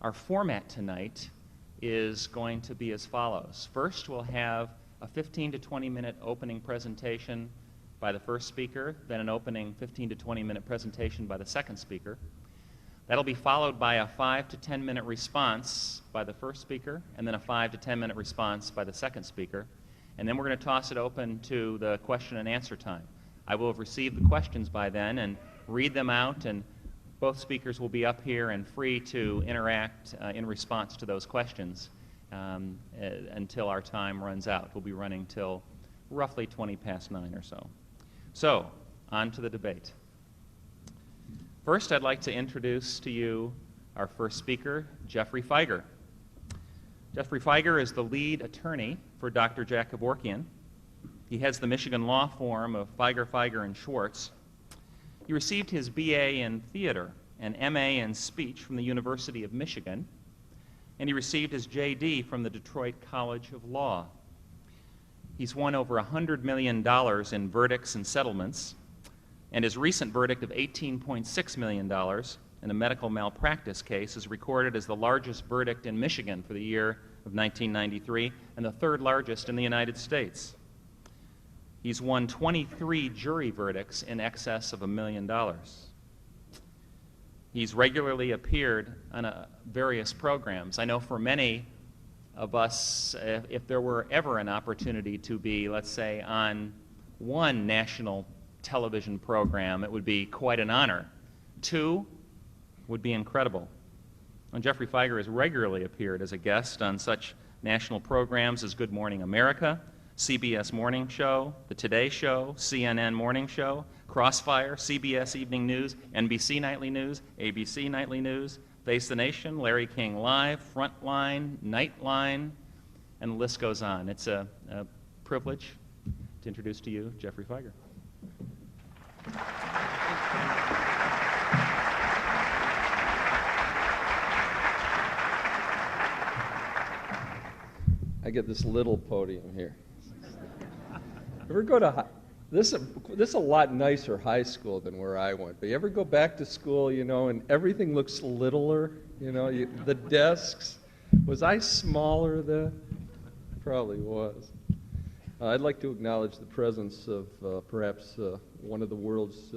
Our format tonight is going to be as follows. First, we'll have a 15 to 20 minute opening presentation by the first speaker, then an opening 15 to 20 minute presentation by the second speaker. That'll be followed by a 5 to 10 minute response by the first speaker, and then a 5 to 10 minute response by the second speaker. And then we're going to toss it open to the question and answer time. I will have received the questions by then and read them out, and both speakers will be up here and free to interact in response to those questions until our time runs out. We'll be running till roughly 20 past 9 or so. So, on to the debate. First, I'd like to introduce to you our first speaker, Geoffrey Fieger. Geoffrey Fieger is the lead attorney for Dr. Jack Kevorkian. He heads the Michigan law firm of Fieger, Fieger, and Schwartz. He received his B.A. in theater and M.A. in speech from the University of Michigan, and he received his J.D. from the Detroit College of Law. He's won over $100 million in verdicts and settlements, and his recent verdict of $18.6 million in a medical malpractice case is recorded as the largest verdict in Michigan for the year of 1993 and the third largest in the United States. He's won 23 jury verdicts in excess of $1 million. He's regularly appeared on various programs. I know for many of us, if there were ever an opportunity to be, let's say, on one national television program, it would be quite an honor. 2 would be incredible. And Geoffrey Fieger has regularly appeared as a guest on such national programs as Good Morning America, CBS Morning Show, The Today Show, CNN Morning Show, Crossfire, CBS Evening News, NBC Nightly News, ABC Nightly News, Face the Nation, Larry King Live, Frontline, Nightline, and the list goes on. It's a privilege to introduce to you Geoffrey Fieger. I get this little podium here. Ever go to this is a lot nicer high school than where I went. But you ever go back to school, you know, and everything looks littler, you know, the desks. Was I smaller then? Probably was. I'd like to acknowledge the presence of perhaps one of the world's,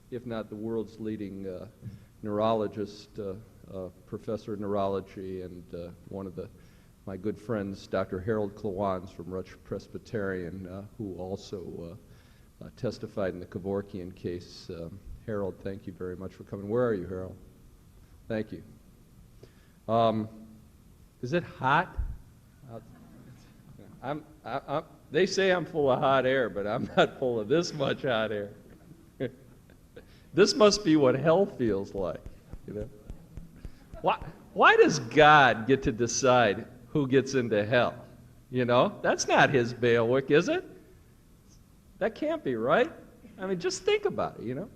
if not the world's leading neurologist, professor of neurology, and one of my good friends, Dr. Harold Klawans from Rutsch Presbyterian, who also testified in the Kevorkian case. Harold, thank you very much for coming. Where are you, Harold? Thank you. Is it hot? They say I'm full of hot air, but I'm not full of this much hot air. This must be what hell feels like, you know? Why does God get to decide who gets into hell? You know, that's not his bailiwick, is it? That can't be right. I mean, just think about it, you know.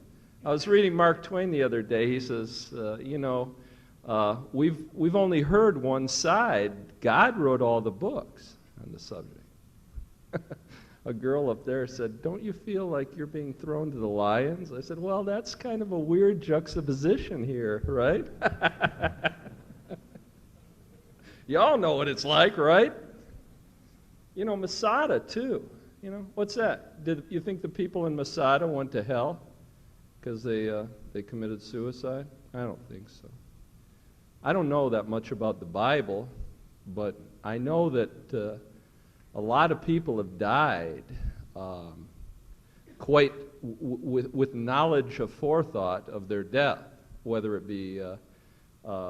I was reading Mark Twain the other day. He says, you know, we've only heard one side. God wrote all the books on the subject. A girl up there said, don't you feel like you're being thrown to the lions? I said, well, that's kind of a weird juxtaposition here, right? You all know what it's like, right? You know, Masada, too. You know, what's that? Did you think the people in Masada went to hell because they committed suicide? I don't think so. I don't know that much about the Bible, but I know that a lot of people have died quite with knowledge of forethought of their death, whether it be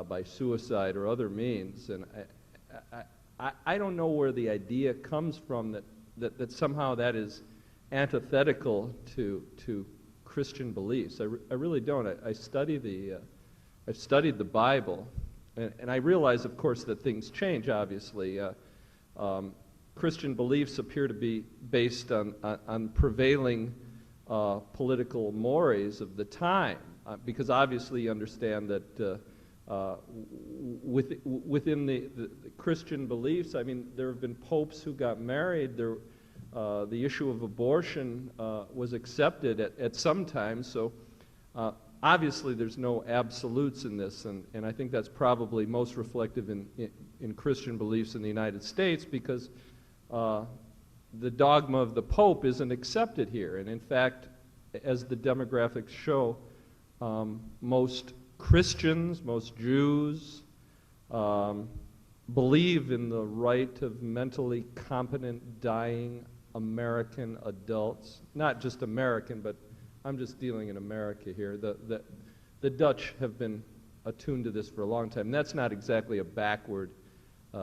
by suicide or other means. And I don't know where the idea comes from that somehow that is antithetical to Christian beliefs. I really don't. I've studied the Bible, and I realize, of course, that things change, obviously. Christian beliefs appear to be based on prevailing political mores of the time, because obviously you understand that within the Christian beliefs, I mean, there have been popes who got married. The issue of abortion was accepted at some time. So obviously there's no absolutes in this, and I think that's probably most reflective in Christian beliefs in the United States, because the dogma of the Pope isn't accepted here. And in fact, as the demographics show, most Christians, most Jews, believe in the right of mentally competent, dying American adults. Not just American, but I'm just dealing in America here. The Dutch have been attuned to this for a long time. And that's not exactly a backward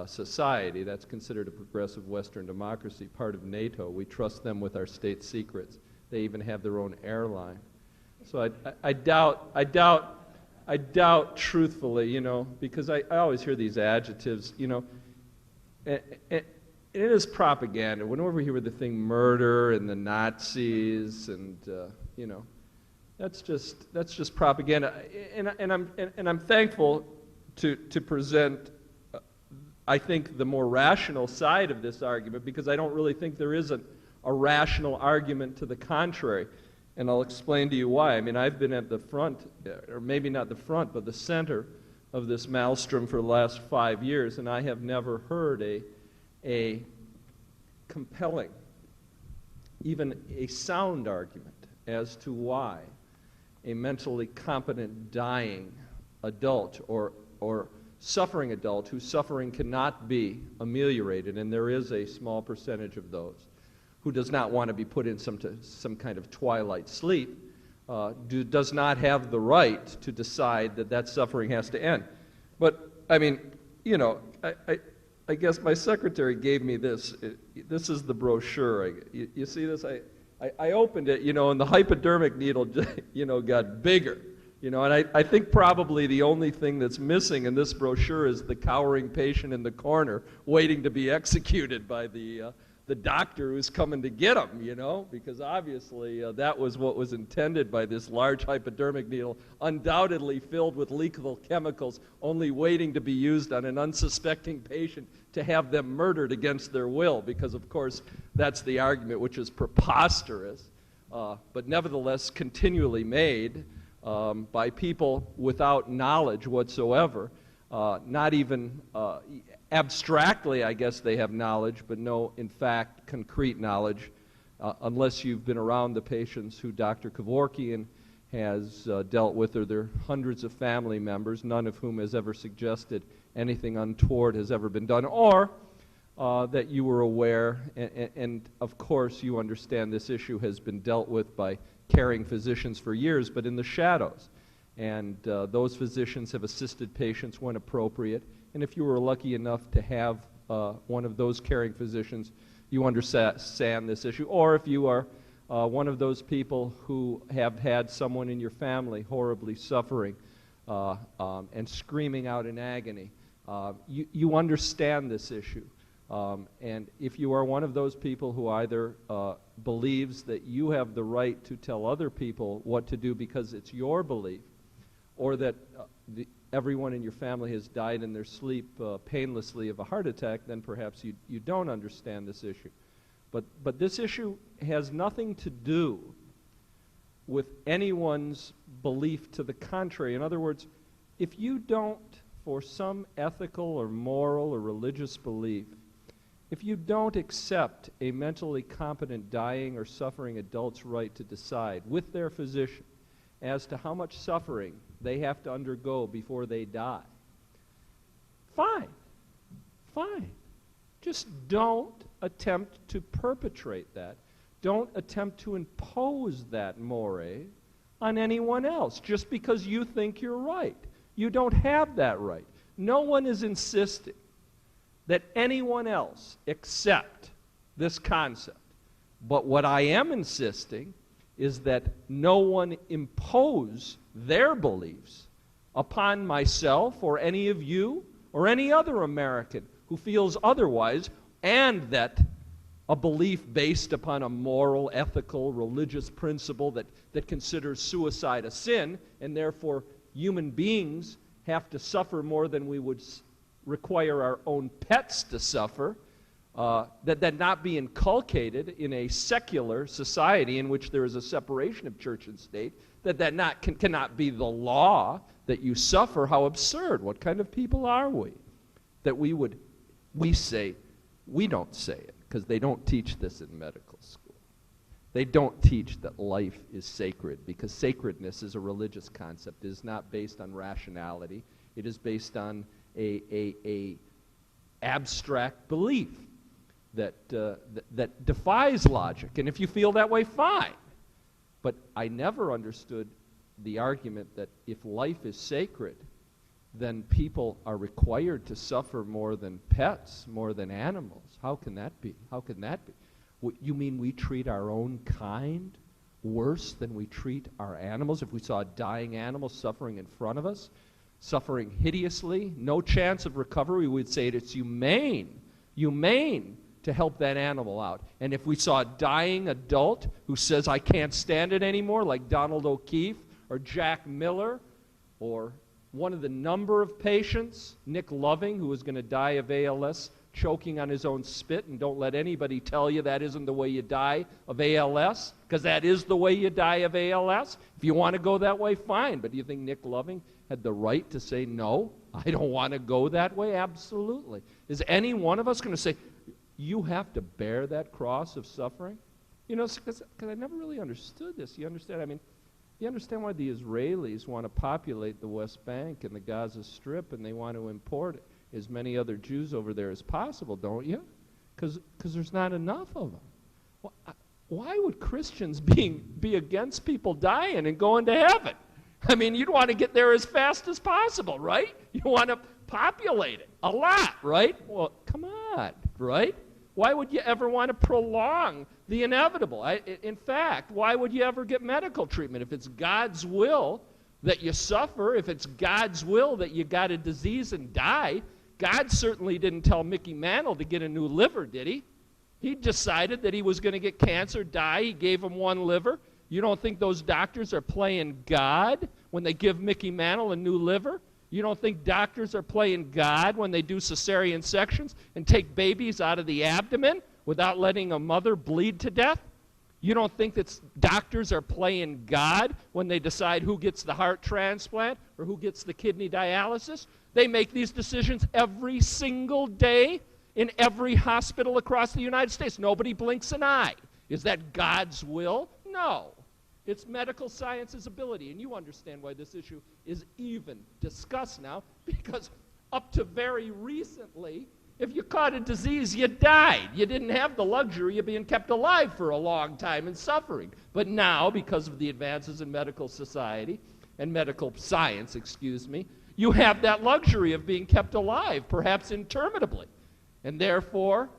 society. That's considered a progressive Western democracy, part of NATO. We trust them with our state secrets. They even have their own airline. So I doubt truthfully, you know, because I always hear these adjectives, you know, and it is propaganda. Whenever we hear the thing murder and the Nazis and, you know, that's just propaganda. And I'm thankful to present, I think, the more rational side of this argument, because I don't really think there is a rational argument to the contrary. And I'll explain to you why. I mean, I've been at the front, or maybe not the front, but the center of this maelstrom for the last 5 years, and I have never heard a compelling, even a sound argument as to why a mentally competent dying adult or suffering adult whose suffering cannot be ameliorated, and there is a small percentage of those, who does not want to be put in some kind of twilight sleep, does not have the right to decide that suffering has to end. But, I mean, you know, I guess my secretary gave me this. This is the brochure. You see this? I opened it, you know, and the hypodermic needle, you know, got bigger. You know, and I think probably the only thing that's missing in this brochure is the cowering patient in the corner waiting to be executed by the doctor who's coming to get him, you know, because obviously that was what was intended by this large hypodermic needle, undoubtedly filled with lethal chemicals, only waiting to be used on an unsuspecting patient to have them murdered against their will, because of course that's the argument, which is preposterous, but nevertheless continually made by people without knowledge whatsoever, not even abstractly, I guess they have knowledge, but no, in fact, concrete knowledge, unless you've been around the patients who Dr. Kevorkian has dealt with, or their hundreds of family members, none of whom has ever suggested anything untoward has ever been done, or that you were aware, and of course you understand this issue has been dealt with by caring physicians for years, but in the shadows. And those physicians have assisted patients when appropriate. And if you were lucky enough to have one of those caring physicians, you understand this issue. Or if you are one of those people who have had someone in your family horribly suffering and screaming out in agony, you understand this issue. And if you are one of those people who either believes that you have the right to tell other people what to do because it's your belief, or that everyone in your family has died in their sleep painlessly of a heart attack, then perhaps you don't understand this issue. But this issue has nothing to do with anyone's belief to the contrary. In other words, if you don't, for some ethical or moral or religious belief, if you don't accept a mentally competent dying or suffering adult's right to decide with their physician as to how much suffering they have to undergo before they die, fine. Just don't attempt to perpetrate that. Don't attempt to impose that mores on anyone else just because you think you're right. You don't have that right. No one is insisting that anyone else accept this concept. But what I am insisting is that no one impose their beliefs upon myself or any of you or any other American who feels otherwise, and that a belief based upon a moral, ethical, religious principle that considers suicide a sin, and therefore human beings have to suffer more than we would require our own pets to suffer, that not be inculcated in a secular society in which there is a separation of church and state, cannot be the law that you suffer. How absurd. What kind of people are we? That we say, we don't say it, because they don't teach this in medical school. They don't teach that life is sacred, because sacredness is a religious concept. It is not based on rationality. It is based on a abstract belief that defies logic. And if you feel that way, fine. But I never understood the argument that if life is sacred, then people are required to suffer more than pets, more than animals. How can that be? How can that be? You mean we treat our own kind worse than we treat our animals? If we saw a dying animal suffering in front of us, suffering hideously, no chance of recovery, we would say it's humane to help that animal out. And if we saw a dying adult who says, I can't stand it anymore, like Donald O'Keefe or Jack Miller, or one of the number of patients, Nick Loving, who was going to die of ALS, choking on his own spit, and don't let anybody tell you that isn't the way you die of ALS, because that is the way you die of ALS. If you want to go that way, fine. But do you think Nick Loving had the right to say, no, I don't want to go that way? Absolutely. Is any one of us going to say, you have to bear that cross of suffering? You know, because I never really understood this. You understand? I mean, you understand why the Israelis want to populate the West Bank and the Gaza Strip, and they want to import as many other Jews over there as possible, don't you? Because there's not enough of them. Well, why would Christians be against people dying and going to heaven? I mean, you'd want to get there as fast as possible, right? You want to populate it a lot, right? Well, come on, right? Why would you ever want to prolong the inevitable? In fact, why would you ever get medical treatment? If it's God's will that you suffer, if it's God's will that you got a disease and die, God certainly didn't tell Mickey Mantle to get a new liver, did he? He decided that he was going to get cancer, die. He gave him one liver. You don't think those doctors are playing God when they give Mickey Mantle a new liver? You don't think doctors are playing God when they do cesarean sections and take babies out of the abdomen without letting a mother bleed to death? You don't think that doctors are playing God when they decide who gets the heart transplant or who gets the kidney dialysis? They make these decisions every single day in every hospital across the United States. Nobody blinks an eye. Is that God's will? No. It's medical science's ability, and you understand why this issue is even discussed now, because up to very recently, if you caught a disease, you died. You didn't have the luxury of being kept alive for a long time and suffering. But now, because of the advances in medical society, and medical science, you have that luxury of being kept alive, perhaps interminably. And therefore,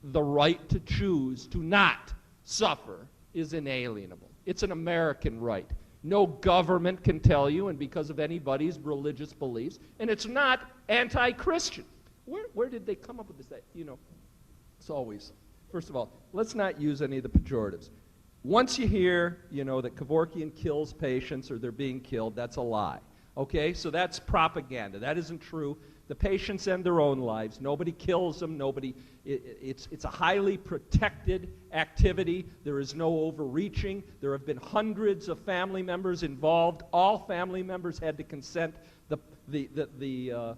the right to choose to not suffer is inalienable. It's an American right. No government can tell you, and because of anybody's religious beliefs, and it's not anti-Christian. Where did they come up with this? You know, it's always, first of all, let's not use any of the pejoratives. Once you hear, you know, that Kevorkian kills patients or they're being killed, that's a lie. Okay, so that's propaganda. That isn't true. The patients end their own lives. Nobody kills them. It's a highly protected activity. There is no overreaching. There have been hundreds of family members involved. All family members had to consent. The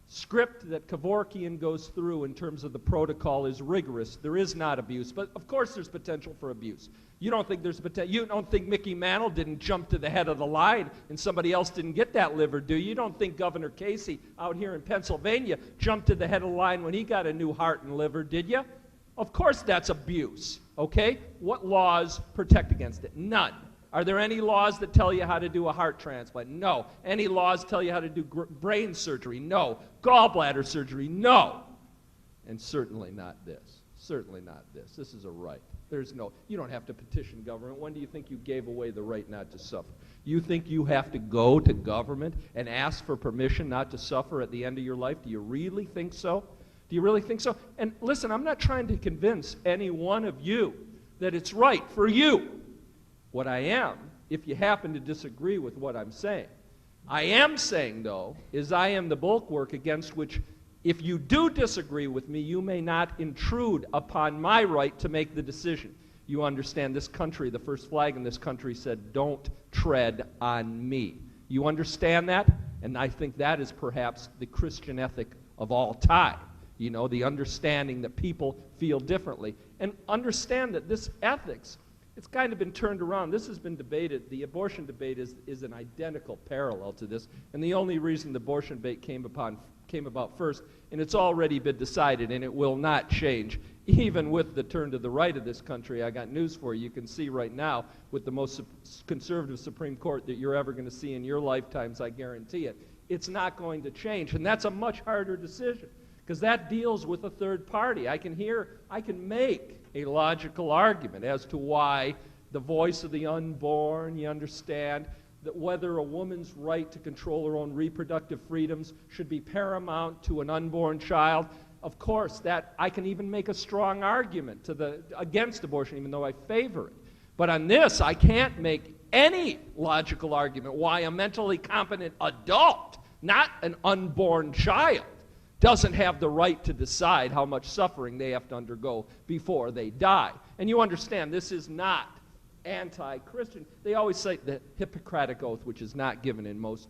script that Kevorkian goes through in terms of the protocol is rigorous. There is not abuse, but of course there's potential for abuse. You don't think there's potential? You don't think Mickey Mantle didn't jump to the head of the line and somebody else didn't get that liver, do you? You don't think Governor Casey out here in Pennsylvania jumped to the head of the line when he got a new heart and liver, did you? Of course that's abuse, okay? What laws protect against it? None. Are there any laws that tell you how to do a heart transplant? No. Any laws tell you how to do brain surgery? No. Gallbladder surgery? No. And certainly not this. Certainly not this. This is a right. You don't have to petition government. When do you think you gave away the right not to suffer? You think you have to go to government and ask for permission not to suffer at the end of your life? Do you really think so? Do you really think so? And listen, I'm not trying to convince any one of you that it's right for you. What I am, if you happen to disagree with what I'm saying, I am saying, though, is I am the bulwark against which, if you do disagree with me, you may not intrude upon my right to make the decision. You understand this country, the first flag in this country said, "Don't tread on me." You understand that? And I think that is perhaps the Christian ethic of all time. You know, the understanding that people feel differently. And understand that this ethics, it's kind of been turned around. This has been debated. The abortion debate is an identical parallel to this. And the only reason the abortion debate came about first, and it's already been decided, and it will not change. Even with the turn to the right of this country, I got news for you. You can see right now with the most conservative Supreme Court that you're ever going to see in your lifetimes, I guarantee it. It's not going to change, and that's a much harder decision because that deals with a third party. I can make a logical argument as to why the voice of the unborn, you understand, that whether a woman's right to control her own reproductive freedoms should be paramount to an unborn child. Of course, that I can even make a strong argument against abortion, even though I favor it. But on this, I can't make any logical argument why a mentally competent adult, not an unborn child, doesn't have the right to decide how much suffering they have to undergo before they die. And you understand, this is not anti-Christian. They always cite the Hippocratic Oath, which is not given in most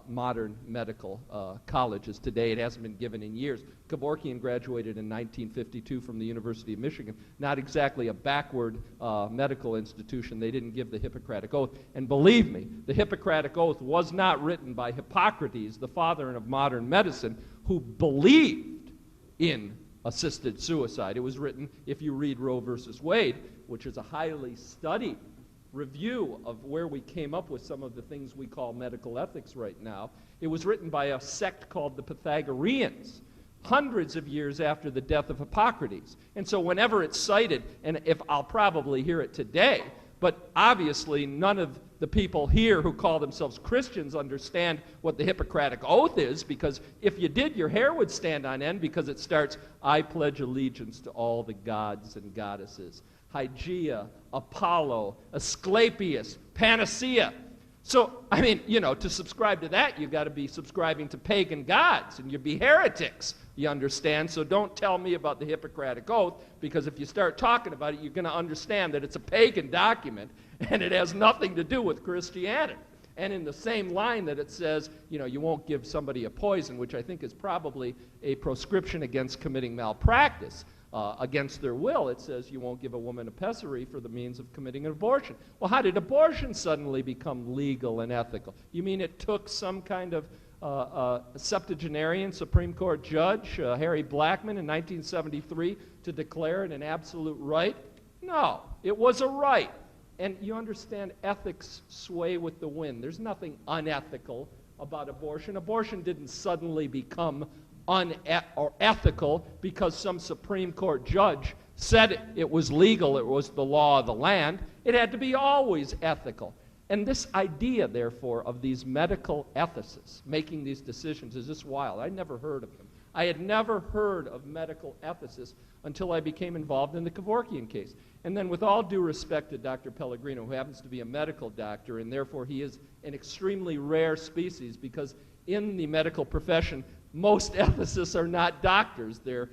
modern medical colleges today. It hasn't been given in years. Kevorkian graduated in 1952 from the University of Michigan. Not exactly a backward medical institution. They didn't give the Hippocratic Oath. And believe me, the Hippocratic Oath was not written by Hippocrates, the father of modern medicine, who believed in assisted suicide. It was written, if you read Roe versus Wade, which is a highly studied review of where we came up with some of the things we call medical ethics right now. It was written by a sect called the Pythagoreans, hundreds of years after the death of Hippocrates. And so whenever it's cited, and if I'll probably hear it today, but obviously none of the people here who call themselves Christians understand what the Hippocratic Oath is, because if you did, your hair would stand on end, because it starts, "I pledge allegiance to all the gods and goddesses. Hygeia, Apollo, Asclepius, Panacea." So, I mean, you know, to subscribe to that, you've got to be subscribing to pagan gods, and you'd be heretics, you understand? So don't tell me about the Hippocratic Oath, because if you start talking about it, you're going to understand that it's a pagan document, and it has nothing to do with Christianity. And in the same line that it says, you know, you won't give somebody a poison, which I think is probably a proscription against committing malpractice, against their will, it says you won't give a woman a pessary for the means of committing an abortion. Well, how did abortion suddenly become legal and ethical? You mean it took some kind of septuagenarian Supreme Court judge, Harry Blackmun, in 1973 to declare it an absolute right? No, it was a right. And you understand, ethics sway with the wind. There's nothing unethical about abortion. Abortion didn't suddenly become or ethical because some Supreme Court judge said it was legal, it was the law of the land. It had to be always ethical. And this idea, therefore, of these medical ethicists making these decisions is just wild. I'd never heard of them. I had never heard of medical ethicists until I became involved in the Kevorkian case. And then, with all due respect to Dr. Pellegrino, who happens to be a medical doctor, and therefore he is an extremely rare species, because in the medical profession, most ethicists are not doctors. They're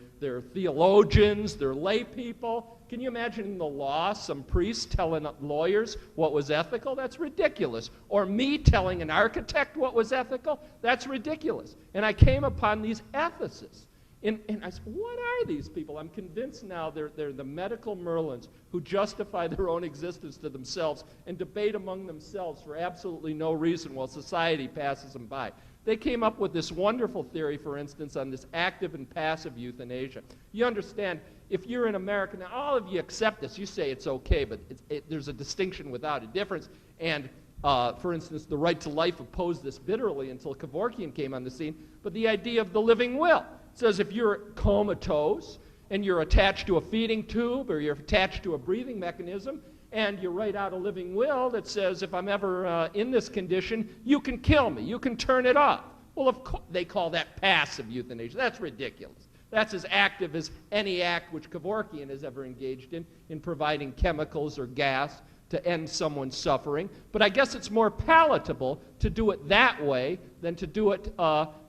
theologians, they're lay people. Can you imagine in the law some priest telling lawyers what was ethical? That's ridiculous. Or me telling an architect what was ethical? That's ridiculous. And I came upon these ethicists. And I said, what are these people? I'm convinced now they're the medical Merlins who justify their own existence to themselves and debate among themselves for absolutely no reason while society passes them by. They came up with this wonderful theory, for instance, on this active and passive euthanasia. You understand, if you're in America, now all of you accept this. You say it's okay, but there's a distinction without a difference. And, for instance, the right to life opposed this bitterly until Kevorkian came on the scene. But the idea of the living will says if you're comatose and you're attached to a feeding tube or you're attached to a breathing mechanism, and you write out a living will that says, if I'm ever in this condition, you can kill me, you can turn it off. Well, of course, they call that passive euthanasia. That's ridiculous. That's as active as any act which Kevorkian has ever engaged in providing chemicals or gas to end someone's suffering. But I guess it's more palatable to do it that way than to do it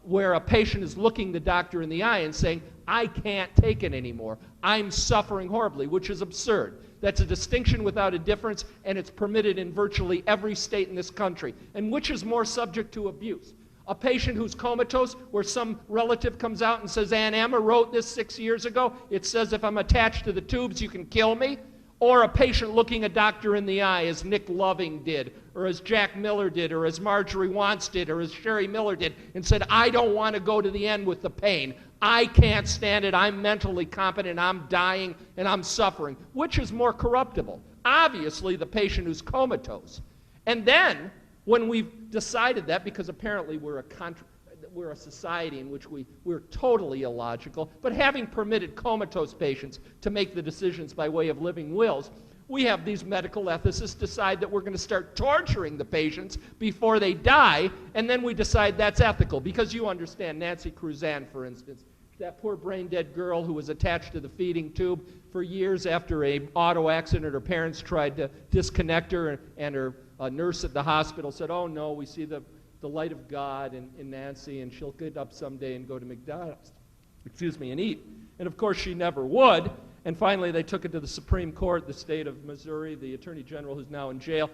where a patient is looking the doctor in the eye and saying, I can't take it anymore. I'm suffering horribly, which is absurd. That's a distinction without a difference, and it's permitted in virtually every state in this country. And which is more subject to abuse? A patient who's comatose, where some relative comes out and says, Aunt Emma wrote this 6 years ago. It says if I'm attached to the tubes, you can kill me. Or a patient looking a doctor in the eye, as Nick Loving did, or as Jack Miller did, or as Marjorie Wantz did, or as Sherry Miller did, and said, I don't want to go to the end with the pain. I can't stand it. I'm mentally competent. I'm dying, and I'm suffering. Which is more corruptible? Obviously, the patient who's comatose. And then, when we've decided that, because apparently we're a society in which we're totally illogical, but having permitted comatose patients to make the decisions by way of living wills, we have these medical ethicists decide that we're going to start torturing the patients before they die, and then we decide that's ethical. Because you understand, Nancy Cruzan, for instance, that poor brain-dead girl who was attached to the feeding tube for years after an auto accident, her parents tried to disconnect her, and her nurse at the hospital said, oh no, we see the light of God in Nancy, and she'll get up someday and go to McDonald's, and eat. And of course she never would. And finally they took it to the Supreme Court, the state of Missouri, the Attorney General who's now in jail,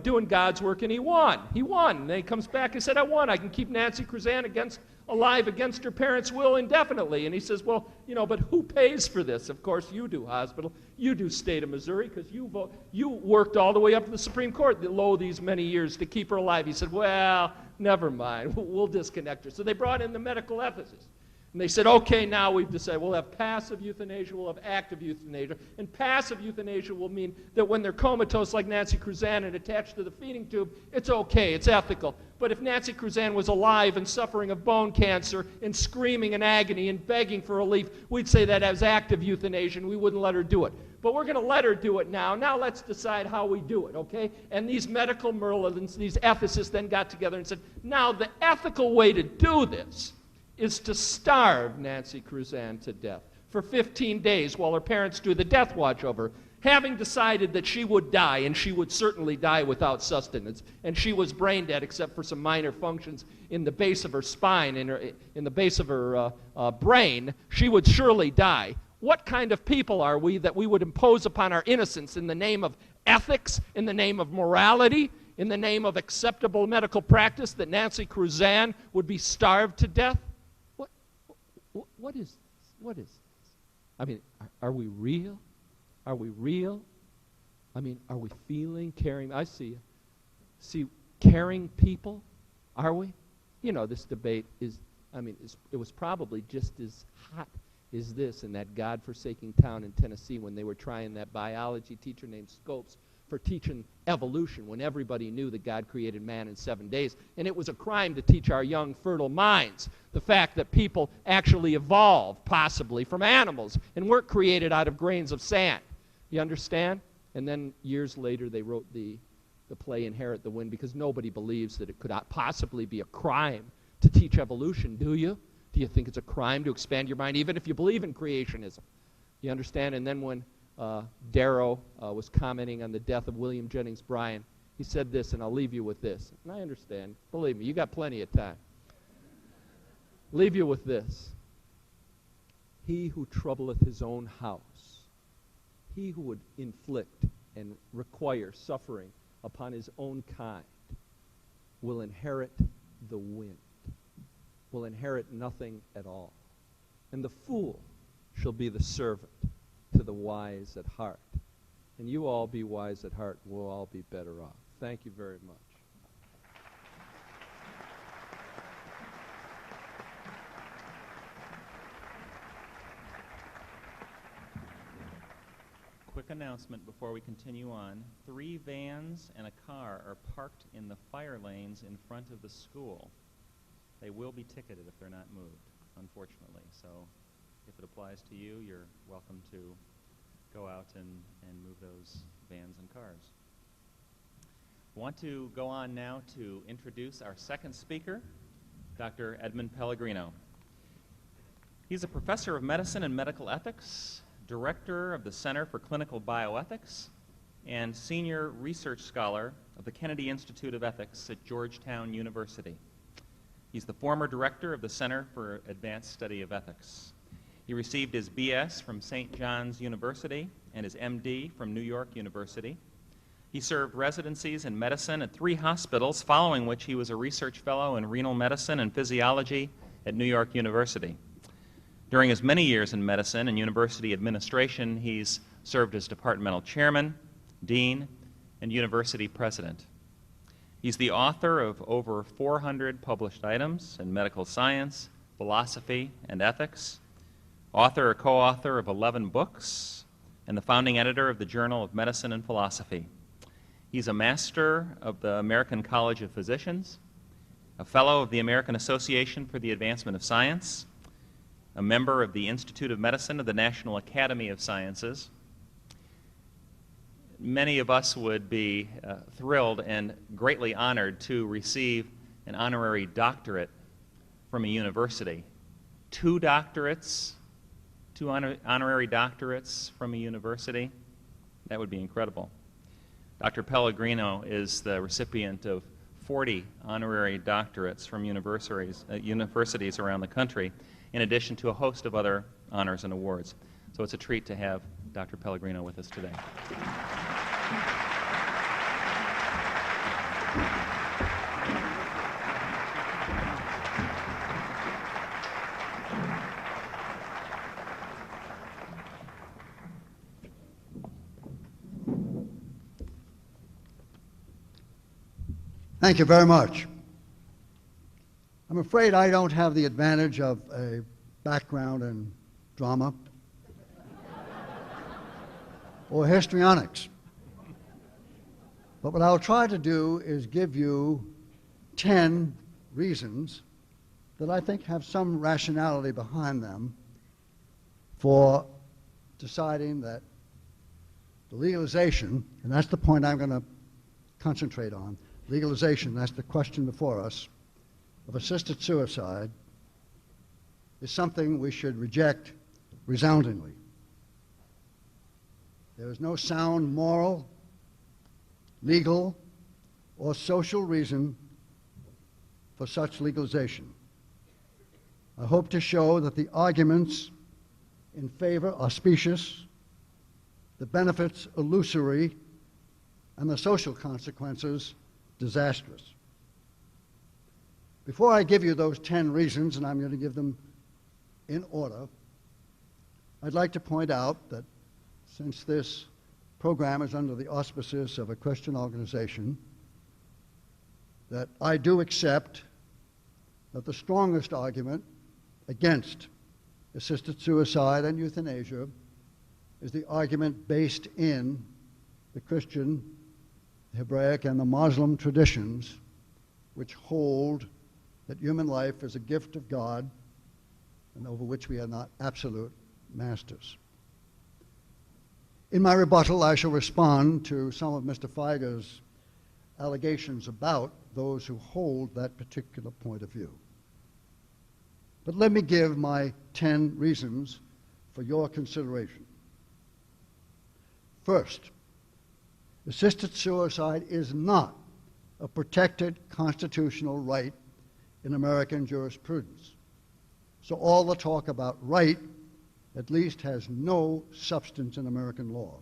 doing God's work, and he won. He won. And then he comes back and said, I won. I can keep Nancy Cruzan alive against her parents' will indefinitely. And he says, well, but who pays for this? Of course you do, hospital. You do, state of Missouri, because you worked all the way up to the Supreme Court these many years to keep her alive. He said, well, never mind. We'll disconnect her. So they brought in the medical ethicists. And they said, okay, now we've decided we'll have passive euthanasia, we'll have active euthanasia. And passive euthanasia will mean that when they're comatose like Nancy Cruzan and attached to the feeding tube, it's okay, it's ethical. But if Nancy Cruzan was alive and suffering of bone cancer and screaming in agony and begging for relief, we'd say that as active euthanasia and we wouldn't let her do it. But we're going to let her do it now. Now let's decide how we do it, okay? And these medical merlins, these ethicists then got together and said, now the ethical way to do this is to starve Nancy Cruzan to death for 15 days while her parents do the death watch over her, having decided that she would die, and she would certainly die without sustenance, and she was brain dead except for some minor functions in the base of her spine, in the base of her brain. She would surely die. What kind of people are we that we would impose upon our innocence in the name of ethics, in the name of morality, in the name of acceptable medical practice, that Nancy Cruzan would be starved to death? What is this? What is this? I mean, are we real? Are we real? I mean, are we feeling, caring? I see you. See, caring people? Are we? This debate it was probably just as hot as this in that God-forsaking town in Tennessee when they were trying that biology teacher named Scopes for teaching evolution, when everybody knew that God created man in 7 days. And it was a crime to teach our young, fertile minds the fact that people actually evolved, possibly, from animals and weren't created out of grains of sand. You understand? And then years later they wrote the play Inherit the Wind, because nobody believes that it could possibly be a crime to teach evolution, do you? Do you think it's a crime to expand your mind, even if you believe in creationism? You understand? And then when Darrow was commenting on the death of William Jennings Bryan, he said this, and I'll leave you with this. And I understand. Believe me, you got plenty of time. Leave you with this. He who troubleth his own house, he who would inflict and require suffering upon his own kind, will inherit the wind, will inherit nothing at all. And the fool shall be the servant to the wise at heart. And you all be wise at heart, and we'll all be better off. Thank you very much. Quick announcement before we continue on. 3 vans and a car are parked in the fire lanes in front of the school. They will be ticketed if they're not moved, unfortunately. So if it applies to you, you're welcome to go out and move those vans and cars. I want to go on now to introduce our second speaker, Dr. Edmund Pellegrino. He's a professor of medicine and medical ethics, director of the Center for Clinical Bioethics, and senior research scholar of the Kennedy Institute of Ethics at Georgetown University. He's the former director of the Center for Advanced Study of Ethics. He received his BS from St. John's University and his MD from New York University. He served residencies in medicine at 3 hospitals, following which he was a research fellow in renal medicine and physiology at New York University. During his many years in medicine and university administration, he's served as departmental chairman, dean, and university president. He's the author of over 400 published items in medical science, philosophy, and ethics, author or co-author of 11 books, and the founding editor of the Journal of Medicine and Philosophy. He's a master of the American College of Physicians, a fellow of the American Association for the Advancement of Science, a member of the Institute of Medicine of the National Academy of Sciences. Many of us would be thrilled and greatly honored to receive an honorary doctorate from a university. 2 doctorates, 2 honorary doctorates from a university. That would be incredible. Dr. Pellegrino is the recipient of 40 honorary doctorates from universities around the country, in addition to a host of other honors and awards. So it's a treat to have Dr. Pellegrino with us today. Thank you very much. I'm afraid I don't have the advantage of a background in drama or histrionics. But what I'll try to do is give you 10 reasons that I think have some rationality behind them for deciding that the legalization, and that's the point I'm going to concentrate on, legalization, that's the question before us, of assisted suicide is something we should reject resoundingly. There is no sound moral, legal, or social reason for such legalization. I hope to show that the arguments in favor are specious, the benefits illusory, and the social consequences disastrous. Before I give you those 10 reasons, and I'm going to give them in order, I'd like to point out that since this program is under the auspices of a Christian organization, that I do accept that the strongest argument against assisted suicide and euthanasia is the argument based in the Christian, the Hebraic, and the Muslim traditions, which hold that human life is a gift of God and over which we are not absolute masters. In my rebuttal, I shall respond to some of Mr. Fieger's allegations about those who hold that particular point of view. But let me give my 10 reasons for your consideration. First, assisted suicide is not a protected constitutional right in American jurisprudence. So all the talk about right at least has no substance in American law.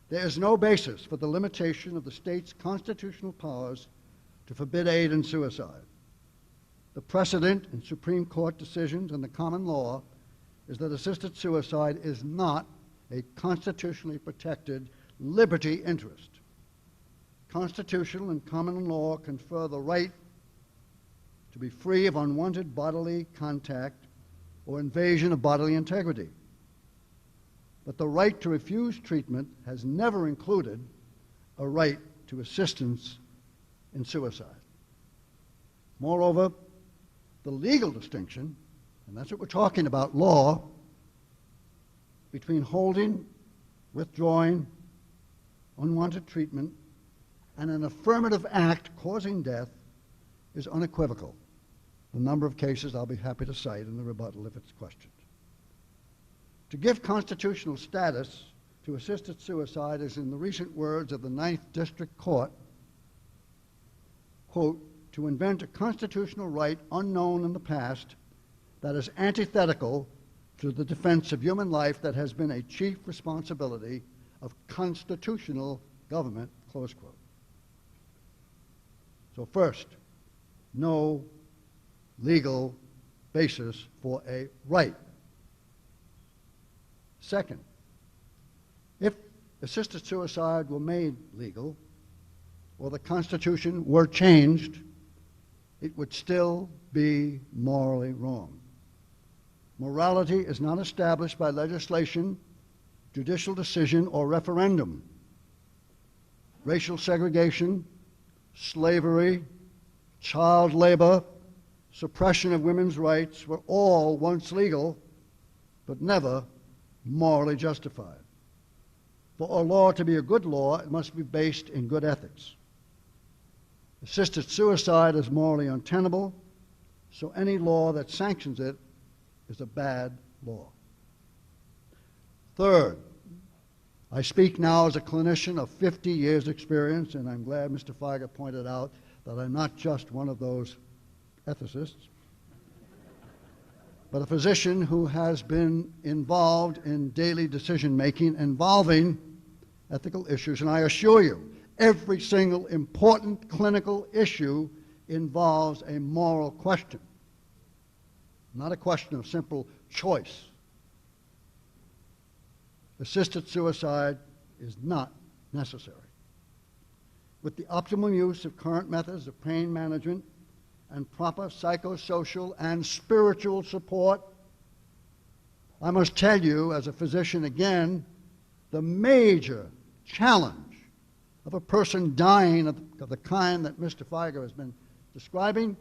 There is no basis for the limitation of the state's constitutional powers to forbid aid in suicide. The precedent in Supreme Court decisions and the common law is that assisted suicide is not a constitutionally protected liberty interest. Constitutional and common law confer the right to be free of unwanted bodily contact or invasion of bodily integrity. But the right to refuse treatment has never included a right to assistance in suicide. Moreover, the legal distinction, and that's what we're talking about, law, between holding, withdrawing unwanted treatment and an affirmative act causing death is unequivocal. The number of cases I'll be happy to cite in the rebuttal if it's questioned. To give constitutional status to assisted suicide is, in the recent words of the 9th District Court, quote, to invent a constitutional right unknown in the past that is antithetical to the defense of human life that has been a chief responsibility of constitutional government, close quote. So first, no legal basis for a right. Second, if assisted suicide were made legal or the Constitution were changed, it would still be morally wrong. Morality is not established by legislation, judicial decision, or referendum. Racial segregation, slavery, child labor, suppression of women's rights were all once legal, but never morally justified. For a law to be a good law, it must be based in good ethics. Assisted suicide is morally untenable, so any law that sanctions it is a bad law. Third, I speak now as a clinician of 50 years' experience, and I'm glad Mr. Fieger pointed out that I'm not just one of those ethicists, but a physician who has been involved in daily decision-making involving ethical issues. And I assure you, every single important clinical issue involves a moral question, not a question of simple choice. Assisted suicide is not necessary. With the optimal use of current methods of pain management and proper psychosocial and spiritual support, I must tell you as a physician again, the major challenge of a person dying of the kind that Mr. Fieger has been describing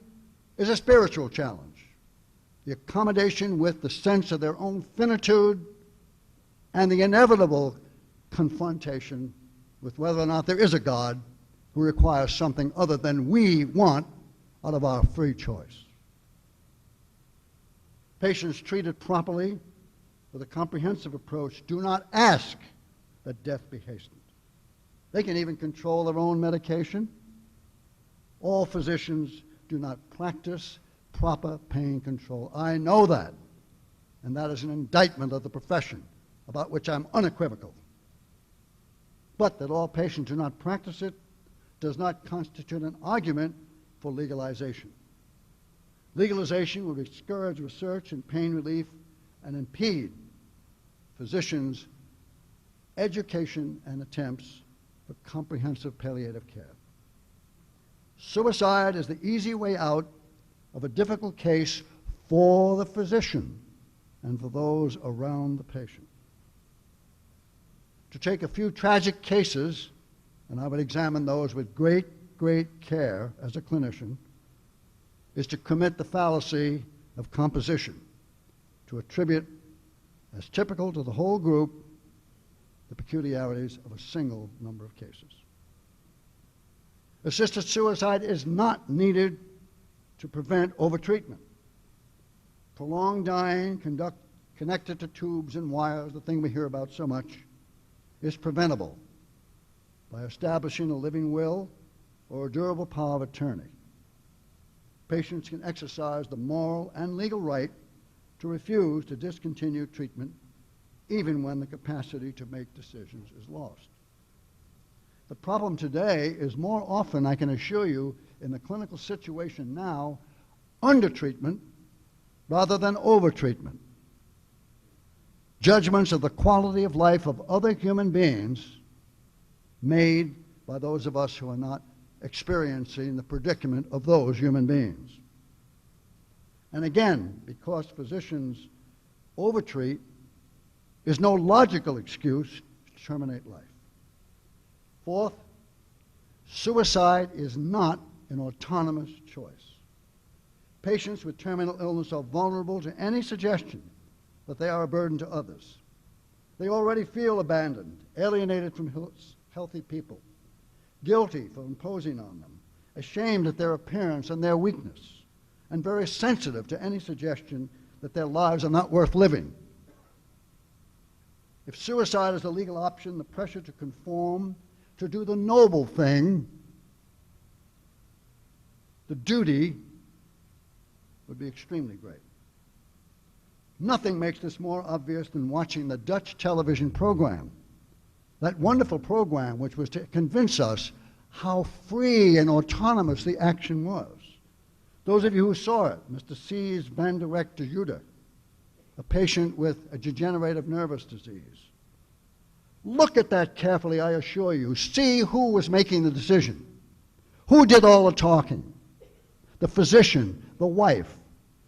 is a spiritual challenge. The accommodation with the sense of their own finitude and the inevitable confrontation with whether or not there is a God who requires something other than we want out of our free choice. Patients treated properly with a comprehensive approach do not ask that death be hastened. They can even control their own medication. All physicians do not practice proper pain control. I know that, and that is an indictment of the profession about which I'm unequivocal. But that all patients do not practice it does not constitute an argument for legalization. Legalization will discourage research in pain relief and impede physicians' education and attempts for comprehensive palliative care. Suicide is the easy way out of a difficult case for the physician and for those around the patient. To take a few tragic cases, and I would examine those with great care as a clinician, is to commit the fallacy of composition, to attribute as typical to the whole group the peculiarities of a single number of cases. Assisted suicide is not needed to prevent overtreatment. Prolonged dying connected to tubes and wires, the thing we hear about so much, is preventable by establishing a living will or a durable power of attorney. Patients can exercise the moral and legal right to refuse to discontinue treatment even when the capacity to make decisions is lost. The problem today is more often, I can assure you, in the clinical situation now, undertreatment rather than overtreatment. Judgments of the quality of life of other human beings made by those of us who are not experiencing the predicament of those human beings. And again, because physicians overtreat, is no logical excuse to terminate life. Fourth, suicide is not an autonomous choice. Patients with terminal illness are vulnerable to any suggestion that they are a burden to others. They already feel abandoned, alienated from healthy people, guilty for imposing on them, ashamed at their appearance and their weakness, and very sensitive to any suggestion that their lives are not worth living. If suicide is a legal option, the pressure to conform, to do the noble thing, the duty, would be extremely great. Nothing makes this more obvious than watching the Dutch television program. That wonderful program which was to convince us how free and autonomous the action was. Those of you who saw it, Mr. C's Van Direct de Jude, a patient with a degenerative nervous disease. Look at that carefully, I assure you. See who was making the decision. Who did all the talking? The physician, the wife,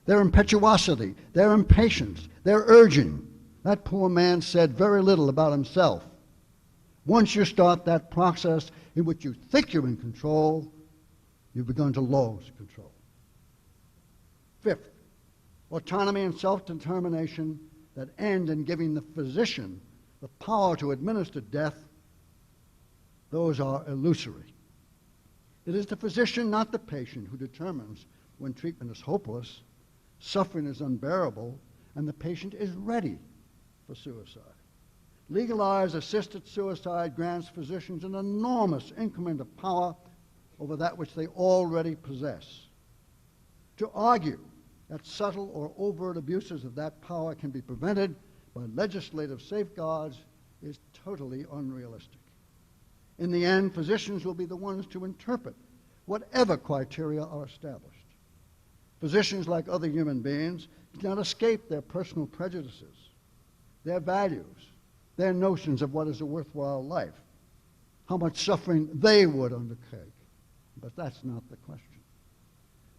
their impetuosity, their impatience, their urging. That poor man said very little about himself. Once you start that process in which you think you're in control, you've begun to lose control. Fifth, autonomy and self-determination that end in giving the physician the power to administer death, those are illusory. It is the physician, not the patient, who determines when treatment is hopeless, suffering is unbearable, and the patient is ready for suicide. Legalized assisted suicide grants physicians an enormous increment of power over that which they already possess. To argue that subtle or overt abuses of that power can be prevented by legislative safeguards is totally unrealistic. In the end, physicians will be the ones to interpret whatever criteria are established. Physicians, like other human beings, cannot escape their personal prejudices, their values, their notions of what is a worthwhile life, how much suffering they would undertake. But that's not the question.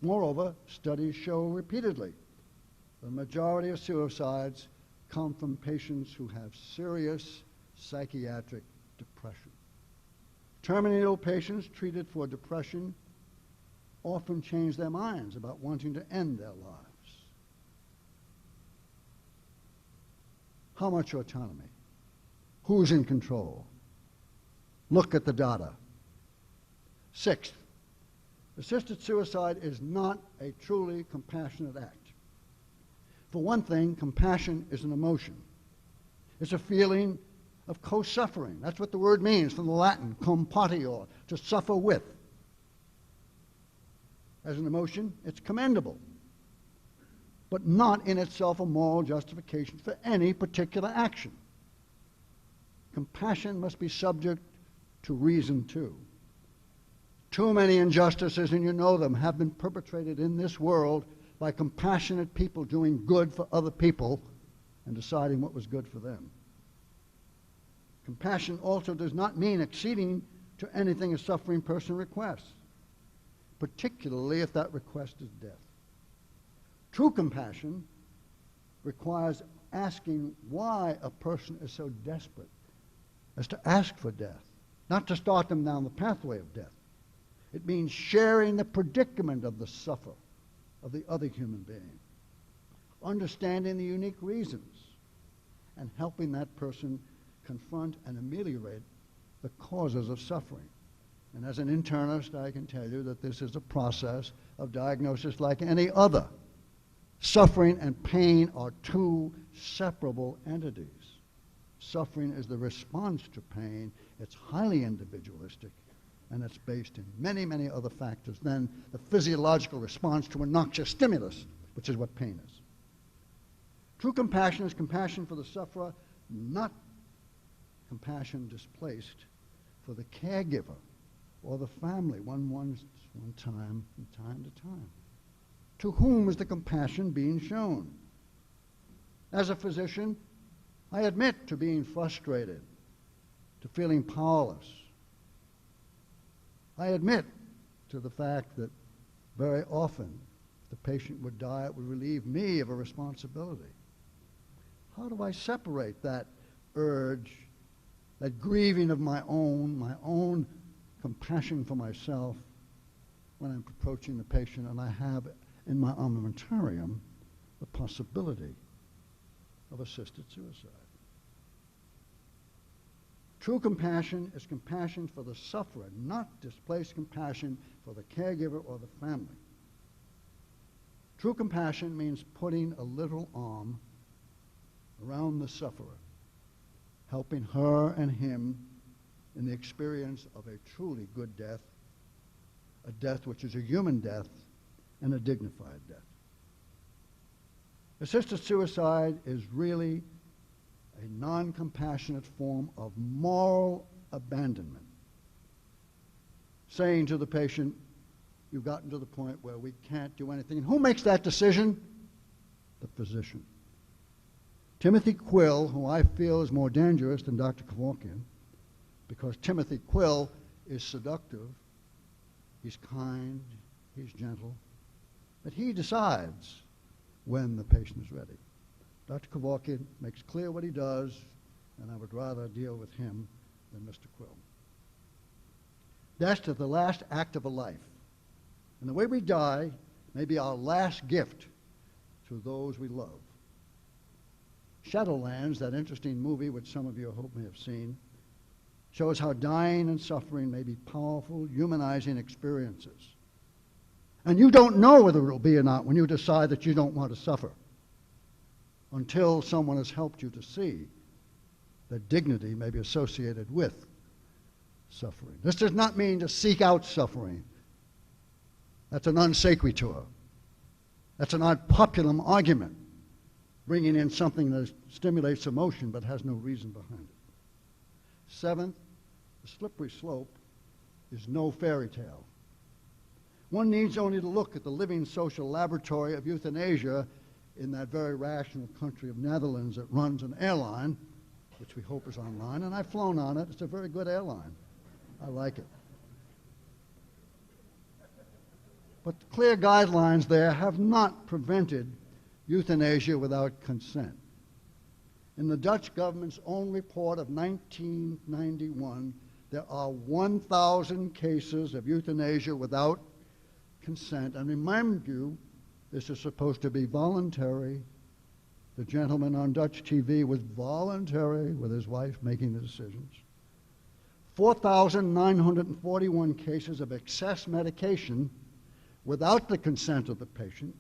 Moreover, studies show repeatedly the majority of suicides come from patients who have serious psychiatric depression. Terminally ill patients treated for depression often change their minds about wanting to end their lives. How much autonomy? Who's in control? Look at the data. Sixth, assisted suicide is not a truly compassionate act. For one thing, compassion is an emotion. It's a feeling of co-suffering. That's what the word means from the Latin, compatio, to suffer with. As an emotion, it's commendable, but not in itself a moral justification for any particular action. Compassion must be subject to reason too. Too many injustices, and you know them, have been perpetrated in this world by compassionate people doing good for other people and deciding what was good for them. Compassion also does not mean acceding to anything a suffering person requests, particularly if that request is death. True compassion requires asking why a person is so desperate as to ask for death, not to start them down the pathway of death. It means sharing the predicament of the sufferer, of the other human being, understanding the unique reasons, and helping that person confront and ameliorate the causes of suffering. And as an internist, I can tell you that this is a process of diagnosis like any other. Suffering and pain are two separable entities. Suffering is the response to pain. It's highly individualistic, and it's based in many, many other factors than the physiological response to a noxious stimulus, which is what pain is. True compassion is compassion for the sufferer, not compassion displaced for the caregiver or the family, one time from time to time. To whom is the compassion being shown? As a physician, I admit to being frustrated, to feeling powerless. I admit to the fact that very often if the patient would die, it would relieve me of a responsibility. How do I separate that urge, that grieving of my own compassion for myself when I'm approaching the patient and I have in my armamentarium the possibility of assisted suicide? True compassion is compassion for the sufferer, not displaced compassion for the caregiver or the family. True compassion means putting a little arm around the sufferer, helping her and him in the experience of a truly good death, a death which is a human death and a dignified death. Assisted suicide is really a non-compassionate form of moral abandonment, saying to the patient, you've gotten to the point where we can't do anything. And who makes that decision? The physician. Timothy Quill, who I feel is more dangerous than Dr. Kevorkian, because Timothy Quill is seductive, he's kind, he's gentle, but he decides when the patient is ready. Dr. Kevorkian makes clear what he does, and I would rather deal with him than Mr. Quill. Death is the last act of a life, and the way we die may be our last gift to those we love. Shadowlands, that interesting movie which some of you I hope may have seen, shows how dying and suffering may be powerful, humanizing experiences. And you don't know whether it will be or not when you decide that you don't want to suffer until someone has helped you to see that dignity may be associated with suffering. This does not mean to seek out suffering. That's a non sequitur. That's an ad populum argument, bringing in something that stimulates emotion but has no reason behind it. Seventh, the slippery slope is no fairy tale. One needs only to look at the living social laboratory of euthanasia in that very rational country of Netherlands that runs an airline, which we hope is online, and I've flown on it. It's a very good airline. I like it. But the clear guidelines there have not prevented euthanasia without consent. In the Dutch government's own report of 1991, there are 1,000 cases of euthanasia without consent. And remind you, this is supposed to be voluntary. The gentleman on Dutch TV was voluntary with his wife making the decisions. 4,941 cases of excess medication without the consent of the patient,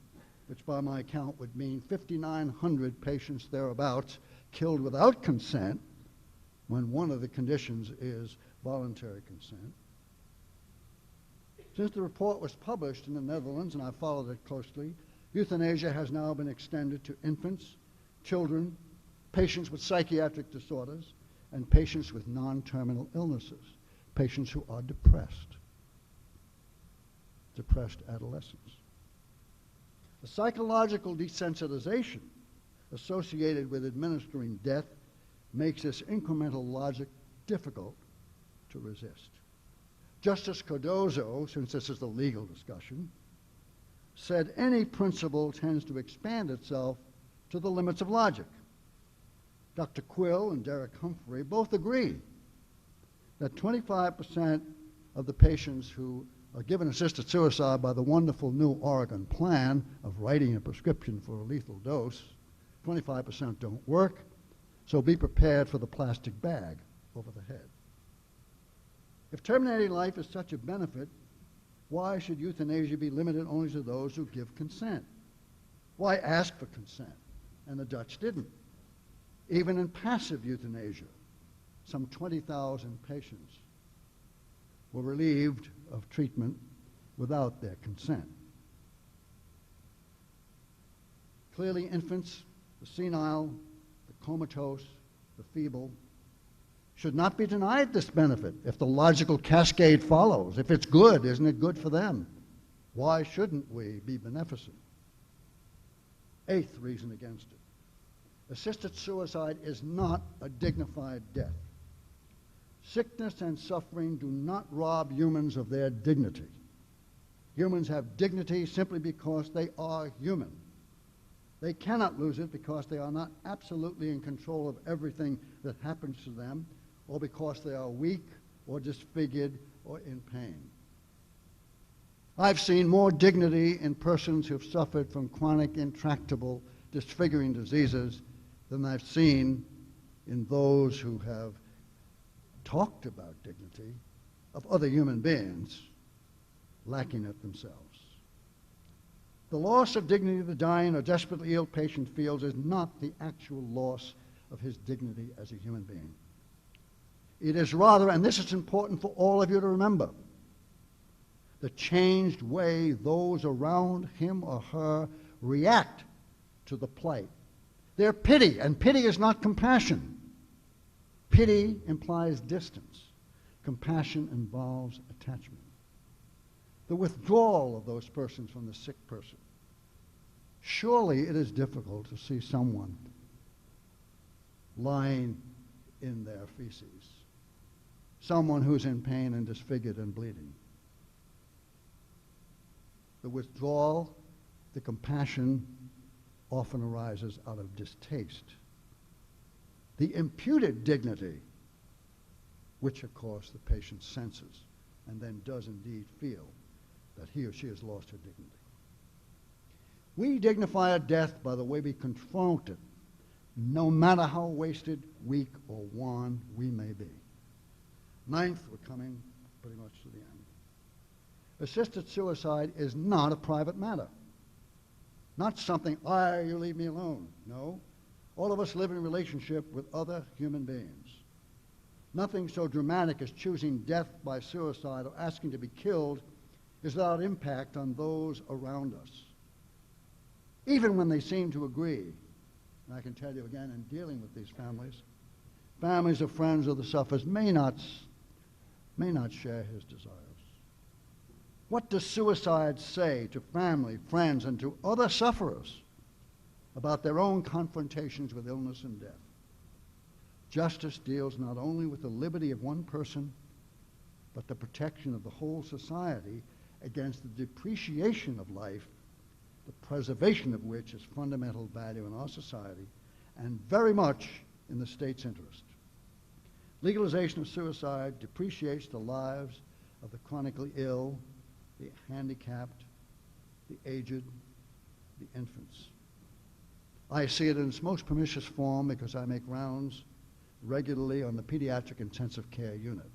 which by my count would mean 5,900 patients thereabouts killed without consent, when one of the conditions is voluntary consent. Since the report was published in the Netherlands, and I followed it closely, euthanasia has now been extended to infants, children, patients with psychiatric disorders, and patients with non-terminal illnesses, patients who are depressed adolescents. The psychological desensitization associated with administering death makes this incremental logic difficult to resist. Justice Cardozo, since this is the legal discussion, said any principle tends to expand itself to the limits of logic. Dr. Quill and Derek Humphrey both agree that 25% of the patients who are given assisted suicide by the wonderful new Oregon plan of writing a prescription for a lethal dose, 25% don't work, so be prepared for the plastic bag over the head. If terminating life is such a benefit, why should euthanasia be limited only to those who give consent? Why ask for consent? And the Dutch didn't. Even in passive euthanasia, some 20,000 patients were relieved of treatment without their consent. Clearly, infants, the senile, the comatose, the feeble, should not be denied this benefit if the logical cascade follows. If it's good, isn't it good for them? Why shouldn't we be beneficent? Eighth reason against it. Assisted suicide is not a dignified death. Sickness and suffering do not rob humans of their dignity. Humans have dignity simply because they are human. They cannot lose it because they are not absolutely in control of everything that happens to them, or because they are weak or disfigured or in pain. I've seen more dignity in persons who've suffered from chronic, intractable, disfiguring diseases than I've seen in those who have talked about dignity of other human beings lacking it themselves. The loss of dignity the dying or desperately ill patient feels is not the actual loss of his dignity as a human being. It is rather, and this is important for all of you to remember, the changed way those around him or her react to the plight. They're pity, and pity is not compassion. Pity implies distance. Compassion involves attachment. The withdrawal of those persons from the sick person. Surely it is difficult to see someone lying in their feces, someone who's in pain and disfigured and bleeding. The withdrawal, the compassion often arises out of distaste. The imputed dignity, which of course the patient senses and then does indeed feel that he or she has lost her dignity. We dignify a death by the way we confront it, no matter how wasted, weak, or wan we may be. Ninth, we're coming pretty much to the end. Assisted suicide is not a private matter. Not something, you leave me alone. No. All of us live in a relationship with other human beings. Nothing so dramatic as choosing death by suicide or asking to be killed is without impact on those around us. Even when they seem to agree, and I can tell you again in dealing with these families of friends of the sufferers may not share his desires. What does suicide say to family, friends, and to other sufferers about their own confrontations with illness and death? Justice deals not only with the liberty of one person, but the protection of the whole society against the depreciation of life, the preservation of which is fundamental value in our society and very much in the state's interest. Legalization of suicide depreciates the lives of the chronically ill, the handicapped, the aged, the infants. I see it in its most pernicious form because I make rounds regularly on the pediatric intensive care unit.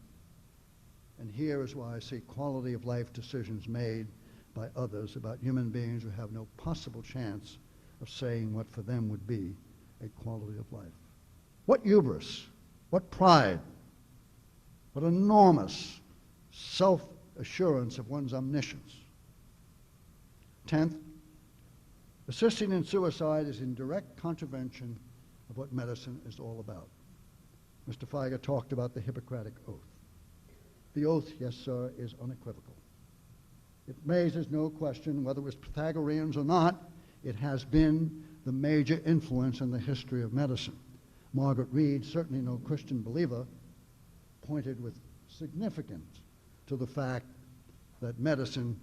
And here is why I see quality of life decisions made by others about human beings who have no possible chance of saying what for them would be a quality of life. What hubris, what pride, what enormous self-assurance of one's omniscience. 10th, assisting in suicide is in direct contravention of what medicine is all about. Mr. Fieger talked about the Hippocratic Oath. The oath, yes, sir, is unequivocal. It raises no question whether it was Pythagoreans or not. It has been the major influence in the history of medicine. Margaret Reed, certainly no Christian believer, pointed with significance to the fact that medicine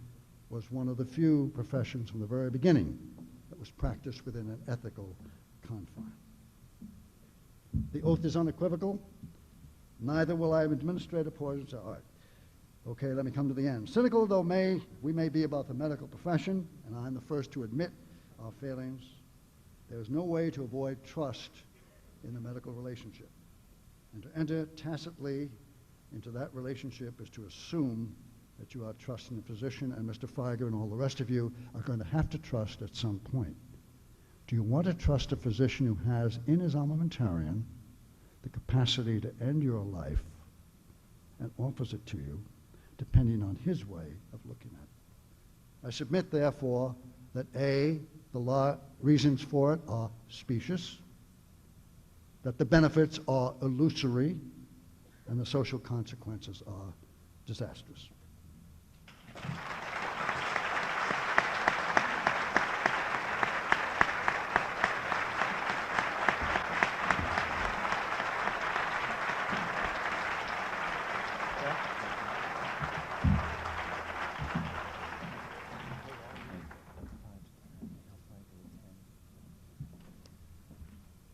was one of the few professions from the very beginning that was practiced within an ethical confine. The oath is unequivocal. Neither will I administrate a poison. All right. Okay, let me come to the end. Cynical though we may be about the medical profession, and I'm the first to admit our failings, there is no way to avoid trust in the medical relationship. And to enter tacitly into that relationship is to assume that you are trusting the physician, and Mr. Fieger and all the rest of you are going to have to trust at some point. Do you want to trust a physician who has in his armamentarium the capacity to end your life and offers it to you depending on his way of looking at it? I submit, therefore, that A, the law reasons for it are specious, that the benefits are illusory, and the social consequences are disastrous.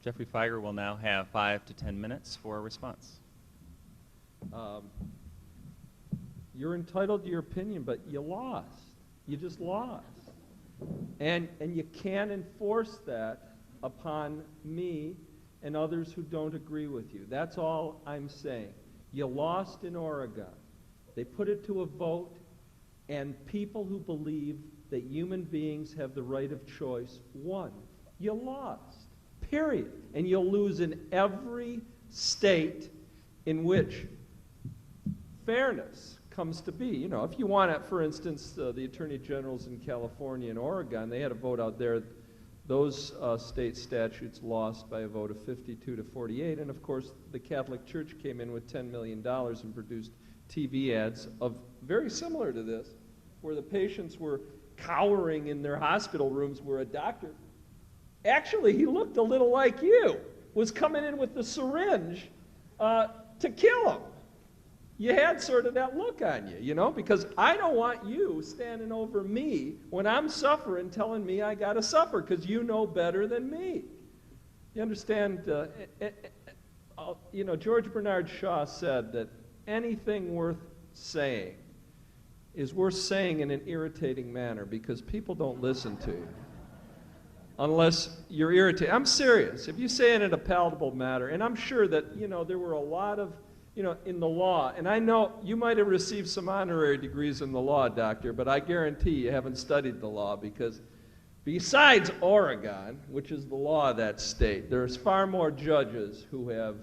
Geoffrey Fieger will now have 5 to 10 minutes for a response. You're entitled to your opinion, but you lost. You just lost. And you can't enforce that upon me and others who don't agree with you. That's all I'm saying. You lost in Oregon. They put it to a vote, and people who believe that human beings have the right of choice won. You lost. Period. And you'll lose in every state in which fairness comes to be. You know, if you want to, for instance, the attorney generals in California and Oregon, they had a vote out there Those state statutes lost by a vote of 52 to 48, and of course the Catholic Church came in with $10 million and produced TV ads of very similar to this, where the patients were cowering in their hospital rooms where a doctor, actually he looked a little like you, was coming in with the syringe to kill him. You had sort of that look on you, you know, because I don't want you standing over me when I'm suffering telling me I got to suffer because you know better than me. You understand? You know, George Bernard Shaw said that anything worth saying is worth saying in an irritating manner because people don't listen to you unless you're irritated. I'm serious. If you say it in a palatable manner, and I'm sure that, you know, there were a lot of, you know, in the law, and I know you might have received some honorary degrees in the law, doctor, but I guarantee you haven't studied the law because besides Oregon, which is the law of that state, there's far more judges who have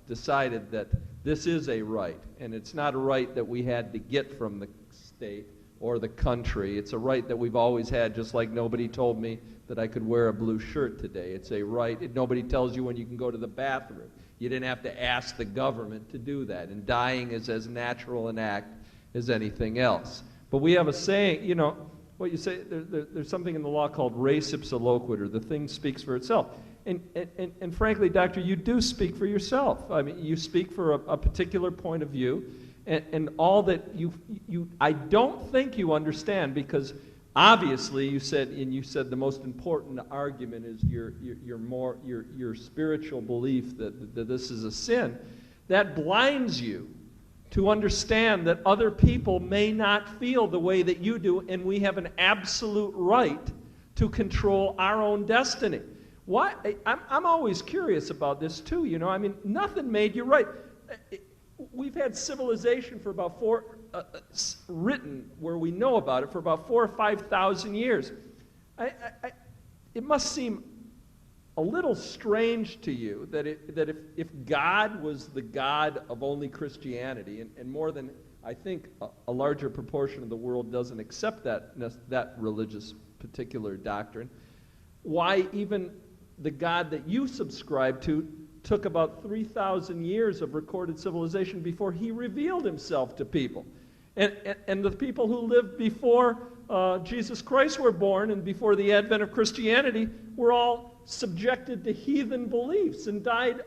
decided that this is a right, and it's not a right that we had to get from the state or the country. It's a right that we've always had, just like nobody told me that I could wear a blue shirt today. It's a right. Nobody tells you when you can go to the bathroom. You didn't have to ask the government to do that. And dying is as natural an act as anything else. But we have a saying, you know, what you say, there's something in the law called res ipsa loquitur. The thing speaks for itself. And frankly, doctor, you do speak for yourself. I mean, you speak for a particular point of view. And all that I don't think you understand, because obviously you said the most important argument is your spiritual belief that this is a sin. That blinds you to understand that other people may not feel the way that you do, and we have an absolute right to control our own destiny. I'm always curious about this too, you know. I mean, nothing made you right. We've had civilization for about written where we know about it for about 4,000 or 5,000 years. It must seem a little strange to you that if God was the God of only Christianity, and more than I think a larger proportion of the world doesn't accept that religious particular doctrine, why even the God that you subscribe to took about 3,000 years of recorded civilization before he revealed himself to people. And the people who lived before Jesus Christ were born and before the advent of Christianity were all subjected to heathen beliefs and died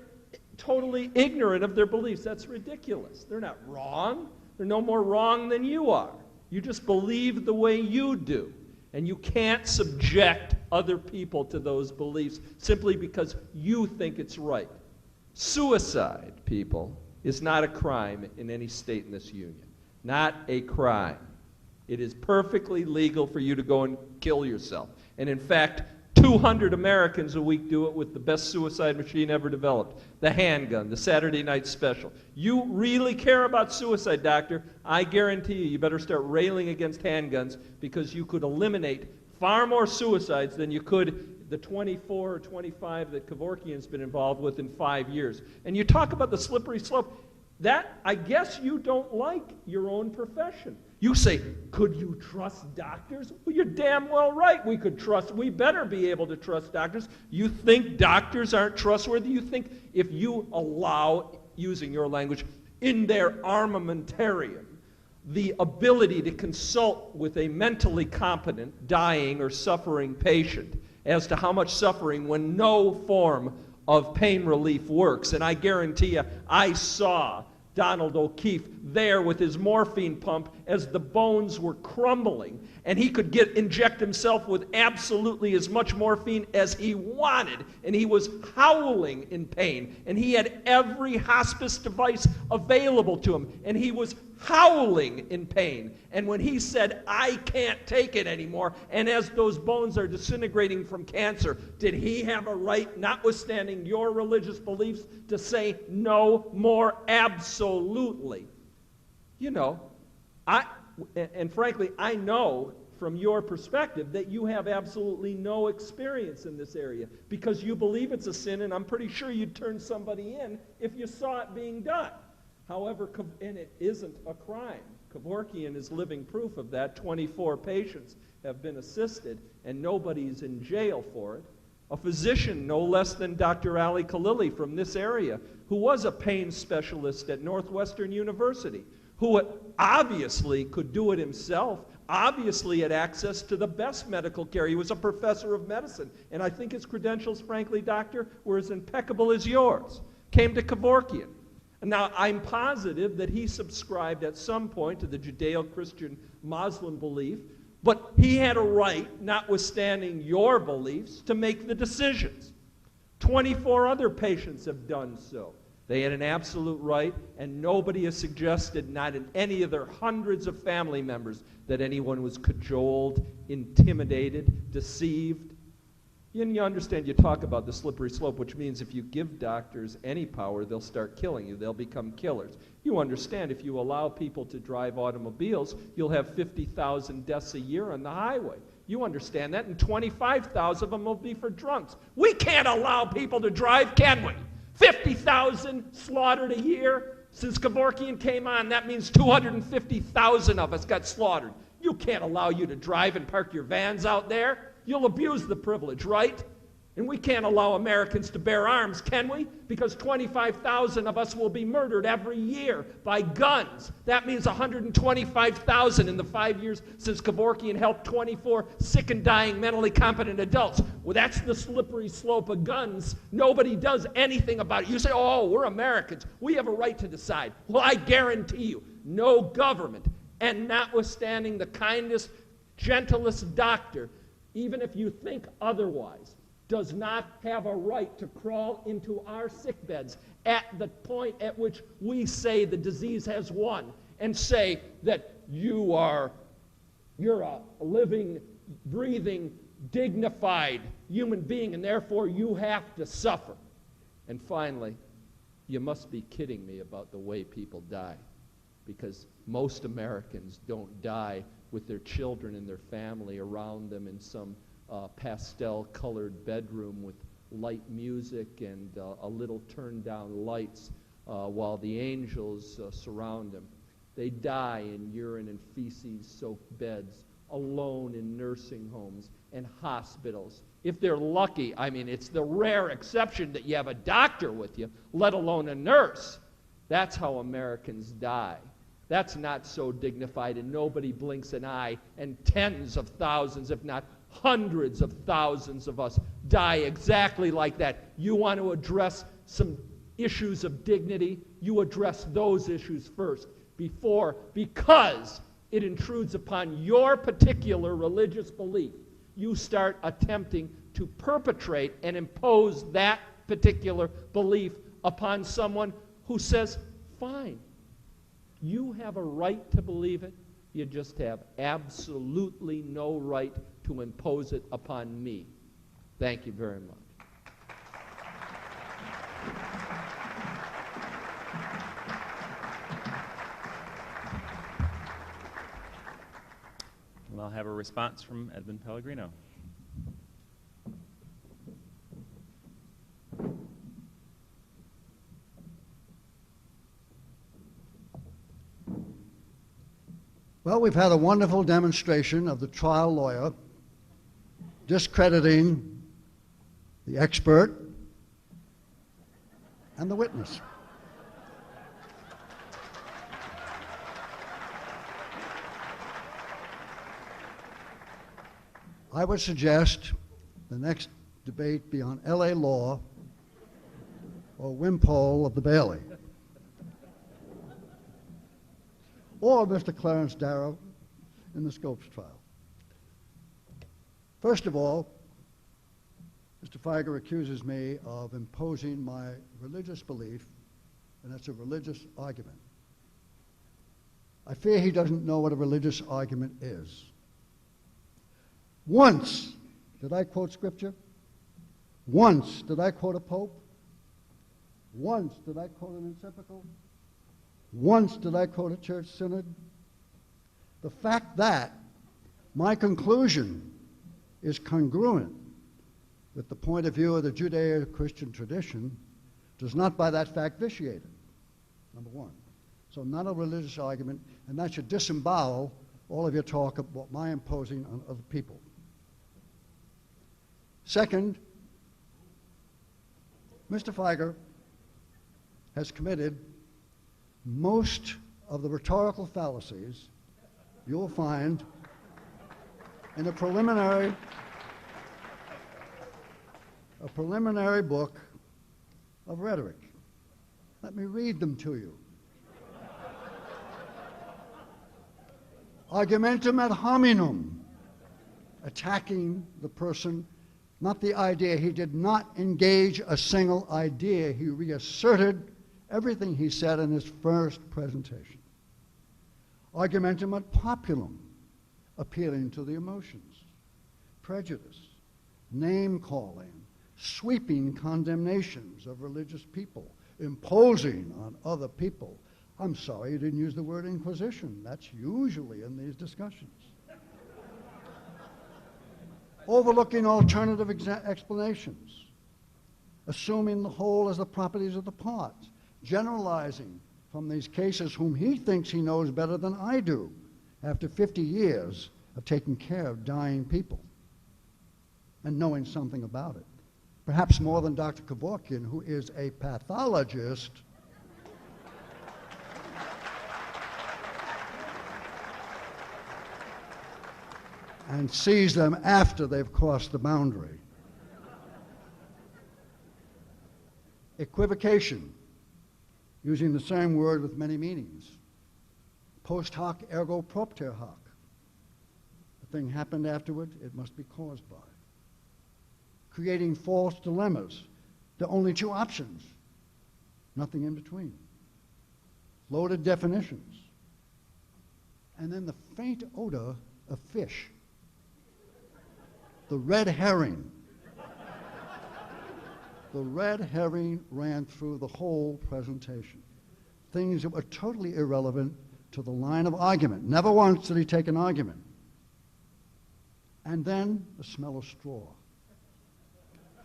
totally ignorant of their beliefs. That's ridiculous. They're not wrong. They're no more wrong than you are. You just believe the way you do. And you can't subject other people to those beliefs simply because you think it's right. Suicide, people, is not a crime in any state in this union. Not a crime. It is perfectly legal for you to go and kill yourself. And in fact, 200 Americans a week do it with the best suicide machine ever developed, the handgun, the Saturday Night Special. You really care about suicide, doctor, I guarantee you better start railing against handguns, because you could eliminate far more suicides than you could the 24 or 25 that Kevorkian's been involved with in 5 years. And you talk about the slippery slope. That, I guess you don't like your own profession. You say, could you trust doctors? Well, you're damn well right we could trust. We better be able to trust doctors. You think doctors aren't trustworthy? You think if you allow, using your language, in their armamentarium, the ability to consult with a mentally competent, dying, or suffering patient as to how much suffering when no form of pain relief works. And I guarantee you, I saw Donald O'Keefe there with his morphine pump as the bones were crumbling, and he could inject himself with absolutely as much morphine as he wanted, and he was howling in pain, and he had every hospice device available to him, and he was howling in pain. And when he said, I can't take it anymore, and as those bones are disintegrating from cancer, did he have a right, notwithstanding your religious beliefs, to say no more? Absolutely. You know, and frankly, I know from your perspective that you have absolutely no experience in this area because you believe it's a sin, and I'm pretty sure you'd turn somebody in if you saw it being done. However, and it isn't a crime. Kevorkian is living proof of that. 24 patients have been assisted, and nobody's in jail for it. A physician, no less than Dr. Ali Khalili from this area, who was a pain specialist at Northwestern University, who obviously could do it himself, obviously had access to the best medical care. He was a professor of medicine, and I think his credentials, frankly, doctor, were as impeccable as yours. Came to Kevorkian. And now, I'm positive that he subscribed at some point to the Judeo-Christian Muslim belief, but he had a right, notwithstanding your beliefs, to make the decisions. 24 other patients have done so. They had an absolute right, and nobody has suggested, not in any of their hundreds of family members, that anyone was cajoled, intimidated, deceived. And you understand, you talk about the slippery slope, which means if you give doctors any power, they'll start killing you. They'll become killers. You understand, if you allow people to drive automobiles, you'll have 50,000 deaths a year on the highway. You understand that, and 25,000 of them will be for drunks. We can't allow people to drive, can we? 50,000 slaughtered a year. Since Kevorkian came on, that means 250,000 of us got slaughtered. You can't allow you to drive and park your vans out there. You'll abuse the privilege, right? And we can't allow Americans to bear arms, can we? Because 25,000 of us will be murdered every year by guns. That means 125,000 in the 5 years since Kevorkian helped 24 sick and dying mentally competent adults. Well, that's the slippery slope of guns. Nobody does anything about it. You say, oh, we're Americans. We have a right to decide. Well, I guarantee you, no government, and notwithstanding the kindest, gentlest doctor, even if you think otherwise, does not have a right to crawl into our sick beds at the point at which we say the disease has won and say that you're a living, breathing, dignified human being and therefore you have to suffer. And finally, you must be kidding me about the way people die, because most Americans don't die with their children and their family around them in some pastel-colored bedroom with light music and a little turned-down lights while the angels surround them. They die in urine and feces-soaked beds, alone in nursing homes and hospitals. If they're lucky, I mean, it's the rare exception that you have a doctor with you, let alone a nurse. That's how Americans die. That's not so dignified, and nobody blinks an eye, and tens of thousands, if not hundreds of thousands of us die exactly like that. You want to address some issues of dignity, you address those issues first because it intrudes upon your particular religious belief. You start attempting to perpetrate and impose that particular belief upon someone who says, fine, you have a right to believe it, you just have absolutely no right to impose it upon me. Thank you very much. And I'll have a response from Edmund Pellegrino. Well, we've had a wonderful demonstration of the trial lawyer discrediting the expert and the witness. I would suggest the next debate be on LA law or Wimpole of the Bailey. Or Mr. Clarence Darrow in the Scopes trial. First of all, Mr. Fieger accuses me of imposing my religious belief, and that's a religious argument. I fear he doesn't know what a religious argument is. Once did I quote Scripture? Once did I quote a pope? Once did I quote an encyclical? Once did I quote a church synod? The fact that my conclusion is congruent with the point of view of the Judeo-Christian tradition does not by that fact vitiate it, number one. So not a religious argument, and that should disembowel all of your talk about my imposing on other people. Second, Mr. Fieger has committed most of the rhetorical fallacies you'll find in a preliminary book of rhetoric. Let me read them to you. Argumentum ad hominem, attacking the person, not the idea. He did not engage a single idea. He reasserted everything he said in his first presentation. Argumentum ad populum, appealing to the emotions. Prejudice, name-calling, sweeping condemnations of religious people, imposing on other people. I'm sorry you didn't use the word inquisition. That's usually in these discussions. Overlooking alternative explanations, assuming the whole as the properties of the parts, generalizing from these cases whom he thinks he knows better than I do after 50 years of taking care of dying people and knowing something about it. Perhaps more than Dr. Kevorkian, who is a pathologist and sees them after they've crossed the boundary. Equivocation, using the same word with many meanings. Post hoc ergo propter hoc. The thing happened afterward, it must be caused by. Creating false dilemmas. There are only two options, nothing in between. Loaded definitions. And then the faint odor of fish. The red herring. The red herring ran through the whole presentation. Things that were totally irrelevant to the line of argument. Never once did he take an argument. And then the smell of straw.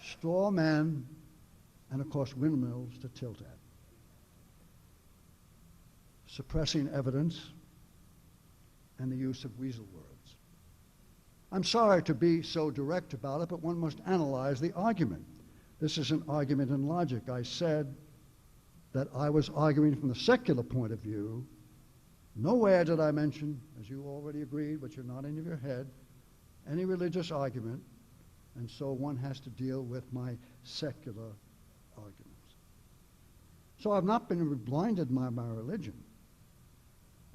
Straw men, and of course windmills to tilt at. Suppressing evidence and the use of weasel words. I'm sorry to be so direct about it, but one must analyze the argument. This is an argument in logic. I said that I was arguing from the secular point of view. Nowhere did I mention, as you already agreed, but you're nodding of your head, any religious argument, and so one has to deal with my secular arguments. So I've not been blinded by my religion.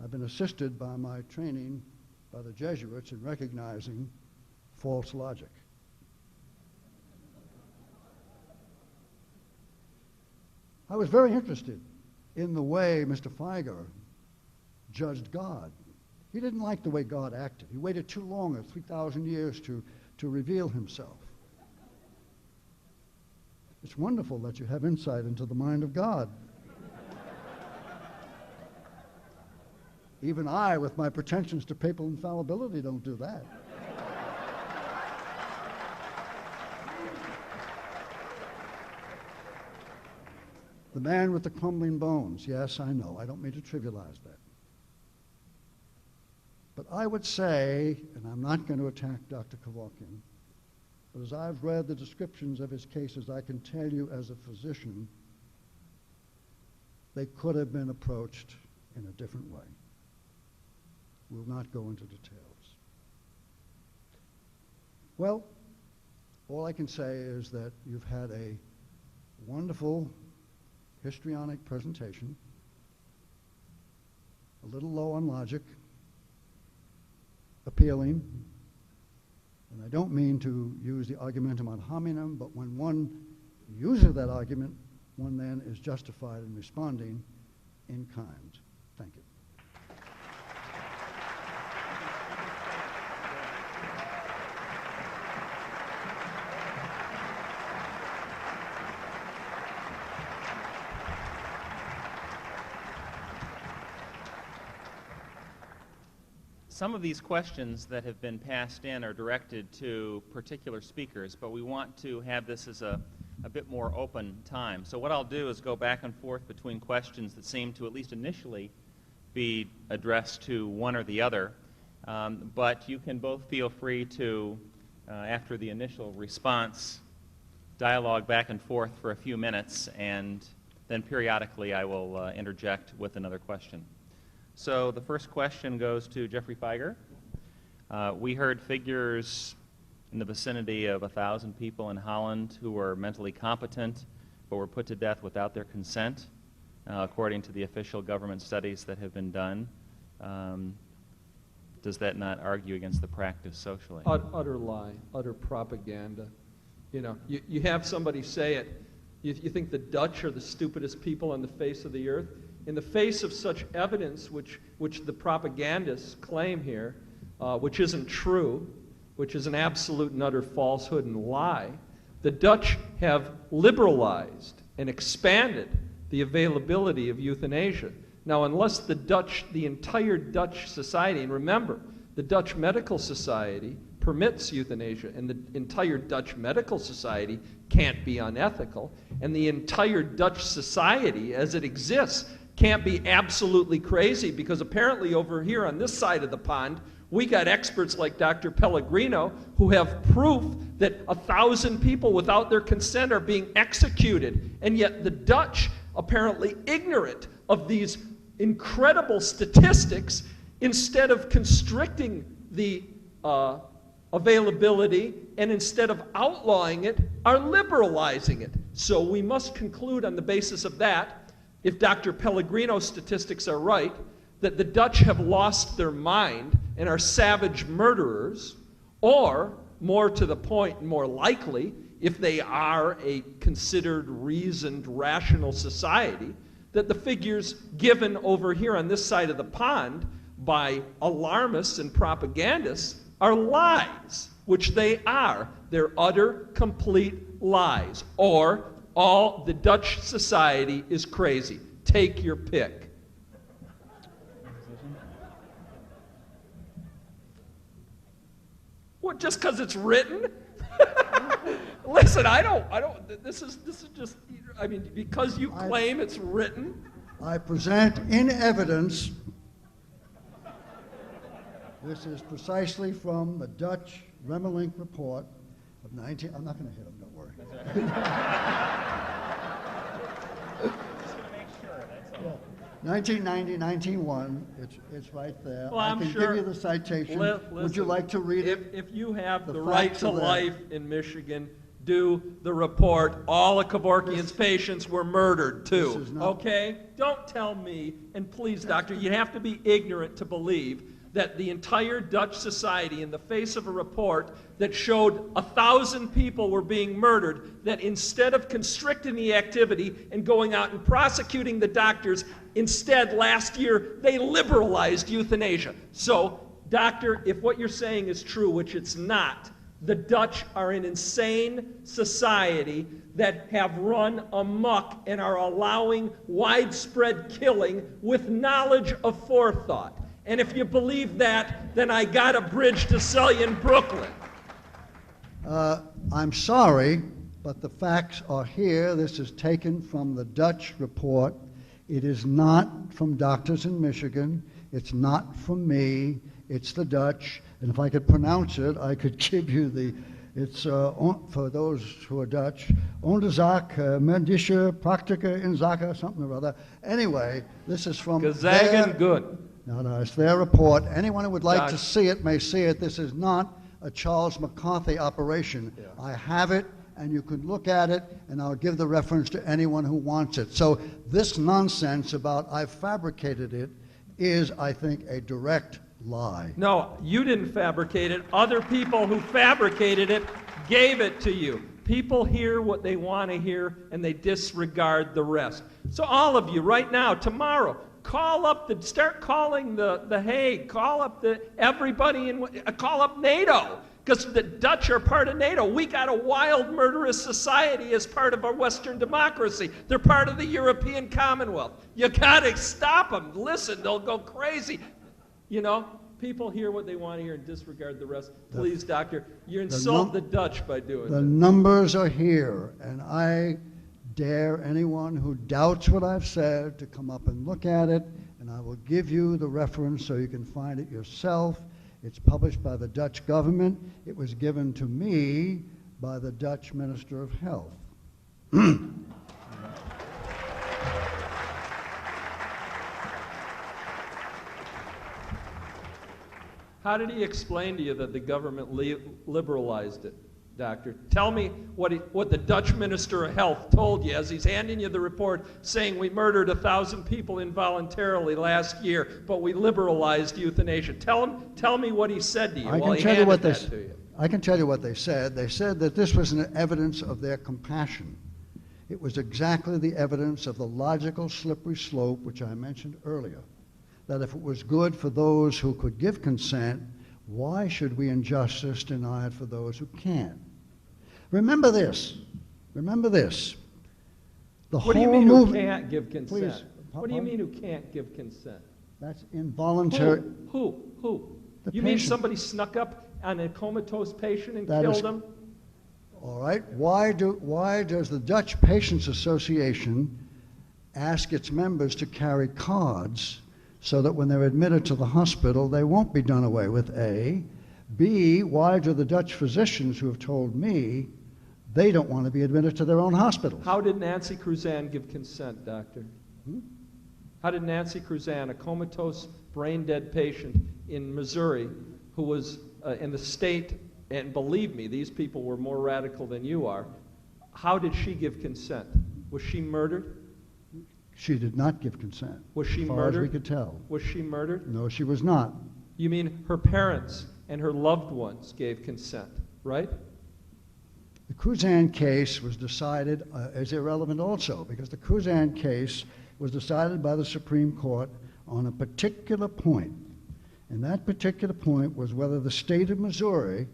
I've been assisted by my training by the Jesuits in recognizing false logic. I was very interested in the way Mr. Fieger judged God. He didn't like the way God acted. He waited too long, 3,000 years, to reveal himself. It's wonderful that you have insight into the mind of God. Even I, with my pretensions to papal infallibility, don't do that. The man with the crumbling bones. Yes, I know. I don't mean to trivialize that. But I would say, and I'm not going to attack Dr. Kevorkian, but as I've read the descriptions of his cases, I can tell you as a physician, they could have been approached in a different way. We'll not go into details. Well, all I can say is that you've had a wonderful histrionic presentation, a little low on logic, appealing, and I don't mean to use the argumentum ad hominem, but when one uses that argument, one then is justified in responding in kind. Thank you. Some of these questions that have been passed in are directed to particular speakers, but we want to have this as a bit more open time. So what I'll do is go back and forth between questions that seem to, at least initially, be addressed to one or the other, but you can both feel free to, after the initial response, dialogue back and forth for a few minutes, and then periodically I will interject with another question. So the first question goes to Geoffrey Fieger. We heard figures in the vicinity of 1,000 people in Holland who were mentally competent but were put to death without their consent, according to the official government studies that have been done. Does that not argue against the practice socially? Utter lie, utter propaganda. You know, you have somebody say it. You think the Dutch are the stupidest people on the face of the earth? In the face of such evidence, which the propagandists claim here, which isn't true, which is an absolute and utter falsehood and lie, the Dutch have liberalized and expanded the availability of euthanasia. Now, unless the entire Dutch society, and remember, the Dutch Medical Society permits euthanasia, and the entire Dutch Medical Society can't be unethical, and the entire Dutch society as it exists can't be absolutely crazy, because apparently over here on this side of the pond, we got experts like Dr. Pellegrino who have proof that 1,000 people without their consent are being executed, and yet the Dutch, apparently ignorant of these incredible statistics, instead of constricting the availability and instead of outlawing it, are liberalizing it. So we must conclude on the basis of that, if Dr. Pellegrino's statistics are right, that the Dutch have lost their mind and are savage murderers, or, more to the point and more likely, if they are a considered reasoned, rational society, that the figures given over here on this side of the pond by alarmists and propagandists are lies, which they are. They're utter, complete lies. Or all the Dutch society is crazy. Take your pick. What, just because it's written? Listen, I don't, this is just, I mean, because you claim it's written. I present in evidence, this is precisely from the Dutch Remmelink report of I'm not going to hit him, don't worry. Just going to make sure, that's all. 1990, 1901, it's right there. Well, I I'm can sure. give you the citation. Listen, Would you like to read it? If you have The the right facts to are there. life in Michigan, do the report. All of Kevorkian's patients were murdered, too. This is not- Okay? Don't tell me, and please, doctor, you have to be ignorant to believe that the entire Dutch society, in the face of a report that showed 1,000 people were being murdered, that instead of constricting the activity and going out and prosecuting the doctors, instead, last year, they liberalized euthanasia. So, doctor, if what you're saying is true, which it's not, the Dutch are an insane society that have run amok and are allowing widespread killing with knowledge of forethought. And if you believe that, then I got a bridge to sell you in Brooklyn. I'm sorry, but the facts are here. This is taken from the Dutch report. It is not from doctors in Michigan. It's not from me. It's the Dutch. And if I could pronounce it, I could give you it's for those who are Dutch, Onderzoek medische Praktika in Zaken, something or other. Anyway, this is from Gezagen good. No, it's their report. Anyone who would like Doc. to see it may see it. This is not a Charles McCarthy operation. Yeah. I have it, and you can look at it, and I'll give the reference to anyone who wants it. So this nonsense about I've fabricated it is, I think, a direct lie. No, you didn't fabricate it. Other people who fabricated it gave it to you. People hear what they want to hear, and they disregard the rest. So all of you, right now, tomorrow, start calling the Hague, call up everybody, call up NATO, because the Dutch are part of NATO. We got a wild, murderous society as part of our Western democracy. They're part of the European Commonwealth. You got to stop them. Listen, they'll go crazy. You know, people hear what they want to hear and disregard the rest. Please, doctor, you insult the Dutch by doing The that. numbers are here, and I dare anyone who doubts what I've said to come up and look at it and I will give you the reference so you can find it yourself. It's published by the Dutch government. It was given to me by the Dutch Minister of Health. How did he explain to you that the government liberalized it, Doctor? Tell me what the Dutch Minister of Health told you as he's handing you the report saying we murdered 1,000 people involuntarily last year, but we liberalized euthanasia. Tell me what he said to you while he handed that to you. I can tell you what they said. They said that this was an evidence of their compassion. It was exactly the evidence of the logical slippery slope which I mentioned earlier, that if it was good for those who could give consent, why should we in justice deny it for those who can't? Remember this. Remember this. What do you mean who can't give consent? Please. What do you mean who can't give consent? That's involuntary. Who? You mean somebody snuck up on a comatose patient and killed him? All right. Why does the Dutch Patients Association ask its members to carry cards so that when they're admitted to the hospital, they won't be done away with, A? B, why do the Dutch physicians who have told me they don't want to be admitted to their own hospitals? How did Nancy Cruzan give consent, Doctor? How did Nancy Cruzan, a comatose, brain-dead patient in Missouri who was in the state, and believe me, these people were more radical than you are, how did she give consent? Was she murdered? She did not give consent. Was she murdered? As far as we could tell. Was she murdered? No, she was not. You mean her parents and her loved ones gave consent, right? The Cruzan case was decided as irrelevant also, because the Cruzan case was decided by the Supreme Court on a particular point. And that particular point was whether the state of Missouri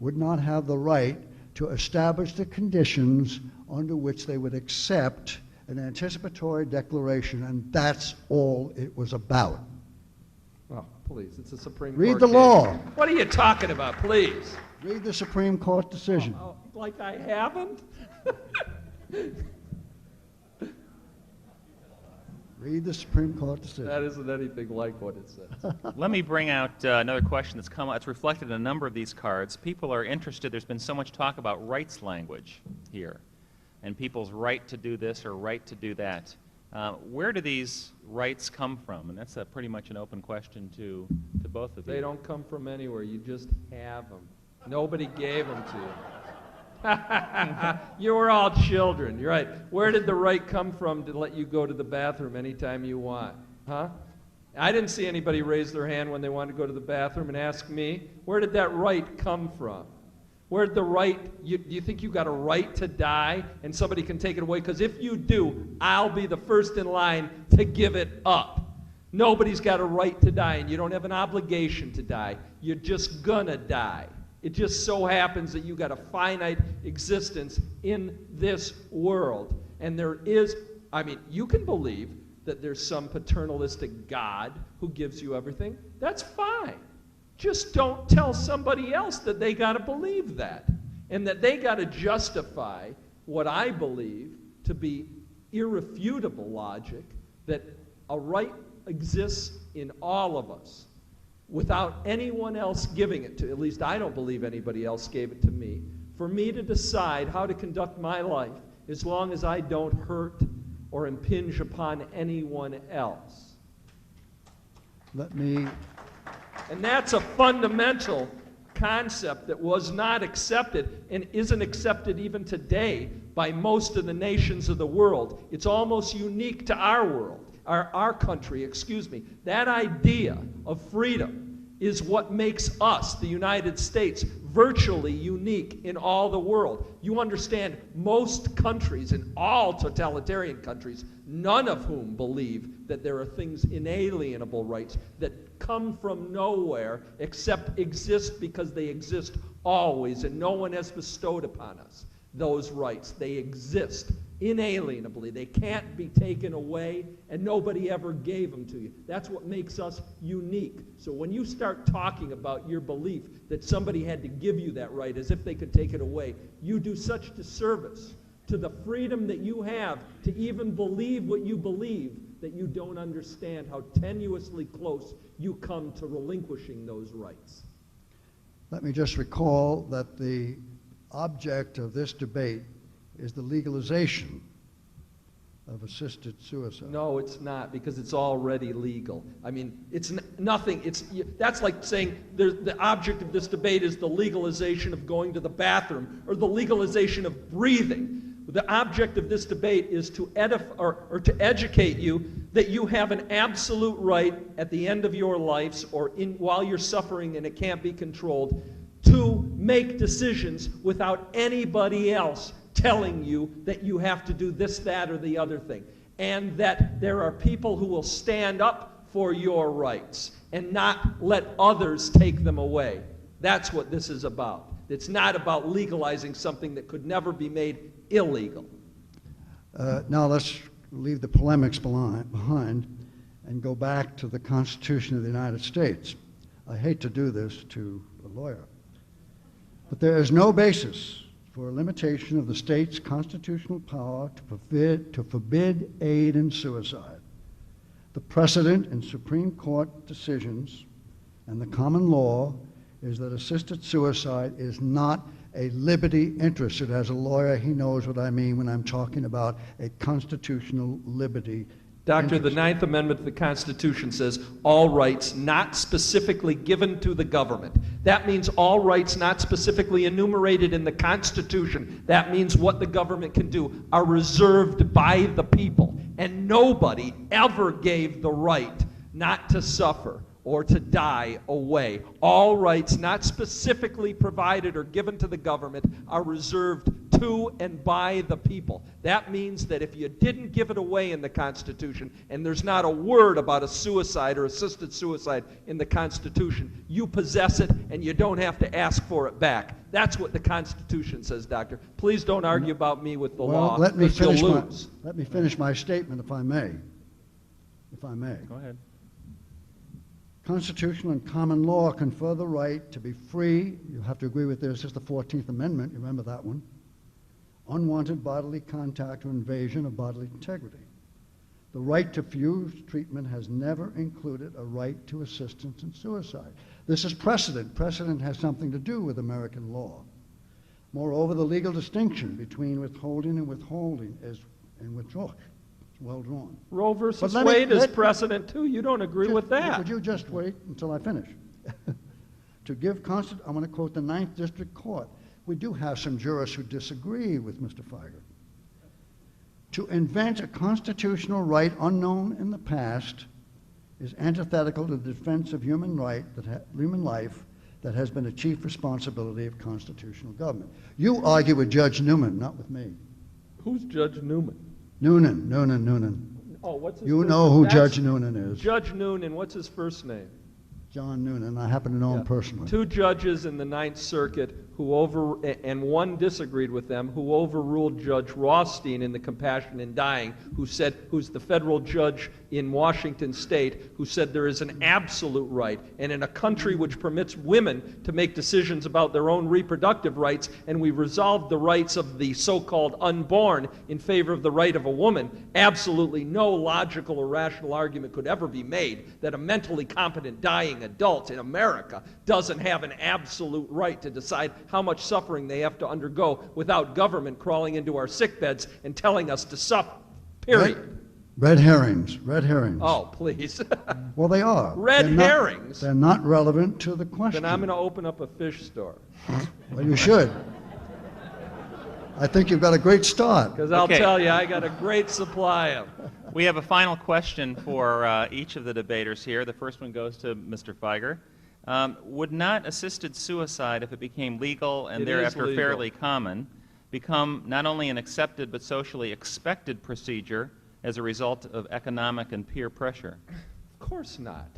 would not have the right to establish the conditions under which they would accept an anticipatory declaration, and that's all it was about. Well, please, it's a Supreme Read Court the case. law. What are you talking about, please? Read the Supreme Court decision. Like I haven't? Read the Supreme Court decision. That isn't anything like what it says. Let me bring out another question that's come up. It's reflected in a number of these cards. People are interested. There's been so much talk about rights language here, and people's right to do this or right to do that. Where do these rights come from? And that's pretty much an open question to both of you. They don't come from anywhere. You just have them. Nobody gave them to you. You were all children. You're right. Where did the right come from to let you go to the bathroom anytime you want? Huh? I didn't see anybody raise their hand when they wanted to go to the bathroom and ask me. Where did that right come from? Where did the right, do you think you got a right to die and somebody can take it away? Because if you do, I'll be the first in line to give it up. Nobody's got a right to die, and you don't have an obligation to die. You're just gonna die. It just so happens that you got a finite existence in this world. And there is, I mean, you can believe that there's some paternalistic God who gives you everything. That's fine. Just don't tell somebody else that they got to believe that, and that they got to justify what I believe to be irrefutable logic, that a right exists in all of us without anyone else giving it to, at least I don't believe anybody else gave it to me, for me to decide how to conduct my life as long as I don't hurt or impinge upon anyone else. And that's a fundamental concept that was not accepted and isn't accepted even today by most of the nations of the world. It's almost unique to our world, our country, excuse me. That idea of freedom is what makes us, the United States, virtually unique in all the world. You understand, most countries, in all totalitarian countries, none of whom believe that there are things, inalienable rights, that come from nowhere except exist because they exist always, and no one has bestowed upon us those rights. They exist inalienably. They can't be taken away, and nobody ever gave them to you. That's what makes us unique. So when you start talking about your belief that somebody had to give you that right as if they could take it away, you do such disservice to the freedom that you have to even believe what you believe that you don't understand how tenuously close you come to relinquishing those rights. Let me just recall that the object of this debate is the legalization of assisted suicide. No, it's not, because it's already legal. I mean, it's nothing. That's like saying the object of this debate is the legalization of going to the bathroom or the legalization of breathing. The object of this debate is to to educate you that you have an absolute right at the end of your lives or while you're suffering and it can't be controlled to make decisions without anybody else telling you that you have to do this, that, or the other thing. And that there are people who will stand up for your rights and not let others take them away. That's what this is about. It's not about legalizing something that could never be made illegal. Now let's leave the polemics behind and go back to the Constitution of the United States. I hate to do this to a lawyer, but there is no basis for a limitation of the state's constitutional power to forbid aid in suicide. The precedent in Supreme Court decisions and the common law is that assisted suicide is not a liberty interest. As a lawyer, he knows what I mean when I'm talking about a constitutional liberty Doctor, interest. the Ninth Amendment to the Constitution says all rights not specifically given to the government. That means all rights not specifically enumerated in the Constitution. That means what the government can do are reserved by the people. And nobody ever gave the right not to suffer or to die away. All rights not specifically provided or given to the government are reserved to and by the people. That means that if you didn't give it away in the Constitution, and there's not a word about a suicide or assisted suicide in the Constitution, you possess it and you don't have to ask for it back. That's what the Constitution says, Doctor. Please don't argue about me with the law, Let me because you'll lose. Let me finish my statement, if I may. If I may. Go ahead. Constitutional and common law confer the right to be free. You have to agree with this. It's the 14th Amendment. You remember that one. Unwanted bodily contact or invasion of bodily integrity. The right to refuse treatment has never included a right to assistance in suicide. This is precedent. Precedent has something to do with American law. Moreover, the legal distinction between withholding and withdrawal is well drawn. Roe versus Wade is precedent too. You don't agree with that. Would you just wait until I finish? I want to quote the 9th District Court. We do have some jurists who disagree with Mr. Fieger. To invent a constitutional right unknown in the past is antithetical to the defense of human life that has been a chief responsibility of constitutional government. You argue with Judge Newman, not with me. Who's Judge Newman? Noonan. Oh, what's his You first know name? who That's Judge Noonan is. Judge Noonan, what's his first name? John Noonan. I happen to know him personally. Two judges in the Ninth Circuit and one disagreed with them, who overruled Judge Rothstein in the Compassion in Dying, who's the federal judge in Washington State, who said there is an absolute right, and in a country which permits women to make decisions about their own reproductive rights, and we resolved the rights of the so-called unborn in favor of the right of a woman, absolutely no logical or rational argument could ever be made that a mentally competent dying adult in America doesn't have an absolute right to decide how much suffering they have to undergo without government crawling into our sick beds and telling us to suffer, period. Red herrings. Oh, please. Well, they are. Red herrings? They're not relevant to the question. Then I'm going to open up a fish store. Well, you should. I think you've got a great start. Because I'll tell you, I got a great supply of them. We have a final question for each of the debaters here. The first one goes to Mr. Fieger. Would not assisted suicide, if it became legal and thereafter fairly common, become not only an accepted but socially expected procedure as a result of economic and peer pressure? Of course not.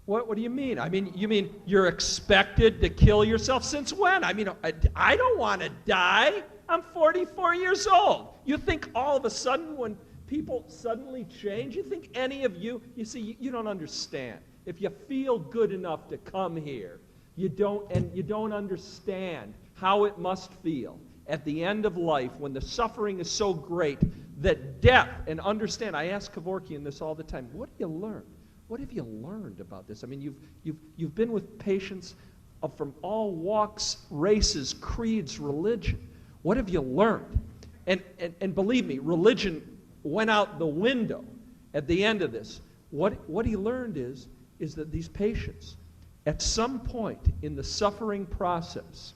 What do you mean? I mean, you mean you're expected to kill yourself? Since when? I mean, I don't want to die. I'm 44 years old. You think all of a sudden when people suddenly change, you think any of you see, you don't understand. If you feel good enough to come here, you don't understand how it must feel at the end of life when the suffering is so great that death, and understand, I ask Kevorkian this all the time, what do you learn? What have you learned about this? I mean, you've been with patients from all walks, races, creeds, religion. What have you learned? And believe me, religion went out the window at the end of this. What he learned is that these patients, at some point in the suffering process,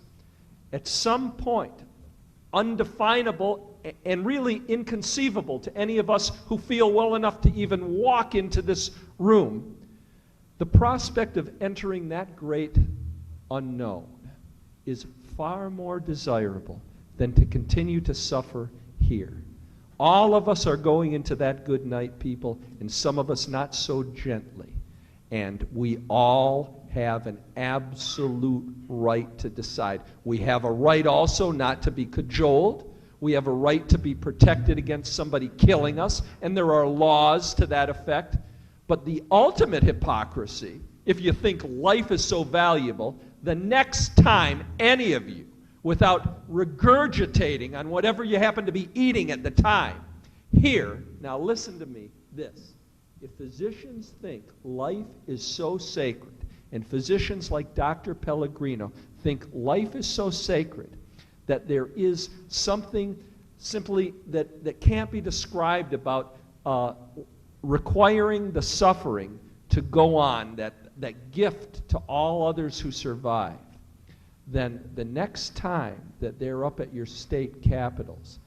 at some point, undefinable and really inconceivable to any of us who feel well enough to even walk into this room, the prospect of entering that great unknown is far more desirable than to continue to suffer here. All of us are going into that good night, people, and some of us not so gently. And we all have an absolute right to decide. We have a right also not to be cajoled. We have a right to be protected against somebody killing us, and there are laws to that effect. But the ultimate hypocrisy, if you think life is so valuable, the next time any of you, without regurgitating on whatever you happen to be eating at the time, here, now listen to me, this. If physicians think life is so sacred, and physicians like Dr. Pellegrino think life is so sacred, that there is something simply that can't be described about requiring the suffering to go on, that gift to all others who survive, then the next time that they're up at your state capitals,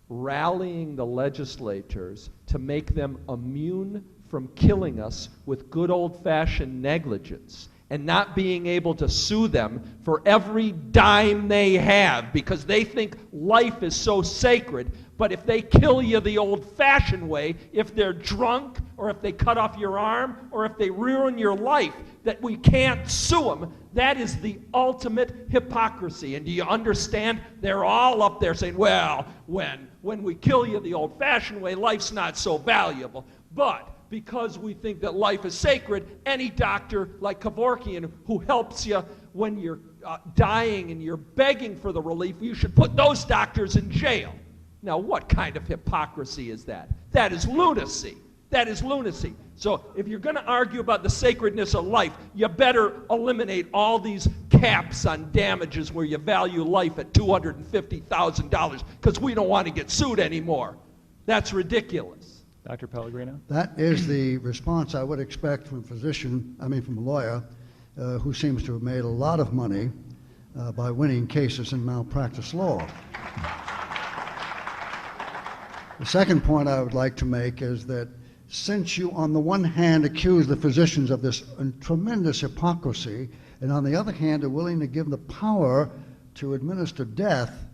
rallying the legislators to make them immune from killing us with good old-fashioned negligence, and not being able to sue them for every dime they have because they think life is so sacred. But if they kill you the old-fashioned way, if they're drunk, or if they cut off your arm, or if they ruin your life, that we can't sue them, that is the ultimate hypocrisy. And do you understand? They're all up there saying, well, when we kill you the old-fashioned way, life's not so valuable. But because we think that life is sacred, any doctor like Kevorkian who helps you when you're dying and you're begging for the relief, you should put those doctors in jail. Now, what kind of hypocrisy is that? That is lunacy. That is lunacy. So if you're going to argue about the sacredness of life, you better eliminate all these caps on damages where you value life at $250,000 because we don't want to get sued anymore. That's ridiculous. Dr. Pellegrino? That is the response I would expect from from a lawyer who seems to have made a lot of money by winning cases in malpractice law. The second point I would like to make is that since you, on the one hand, accuse the physicians of this tremendous hypocrisy, and on the other hand are willing to give the power to administer death,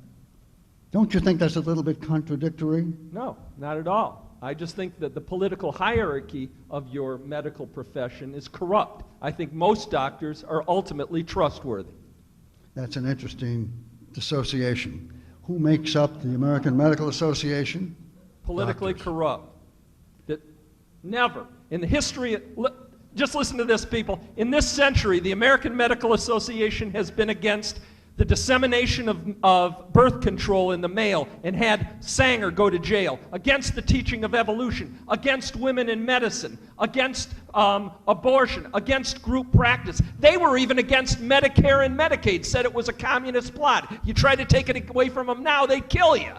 don't you think that's a little bit contradictory? No, not at all. I just think that the political hierarchy of your medical profession is corrupt. I think most doctors are ultimately trustworthy. That's an interesting dissociation. Who makes up the American Medical Association? Politically Doctors. corrupt. That never, in the history, just listen to this, people. In this century, the American Medical Association has been against the dissemination of birth control in the male and had Sanger go to jail, against the teaching of evolution, against women in medicine, against abortion, against group practice. They were even against Medicare and Medicaid, said it was a communist plot. You try to take it away from them now, they'd kill you.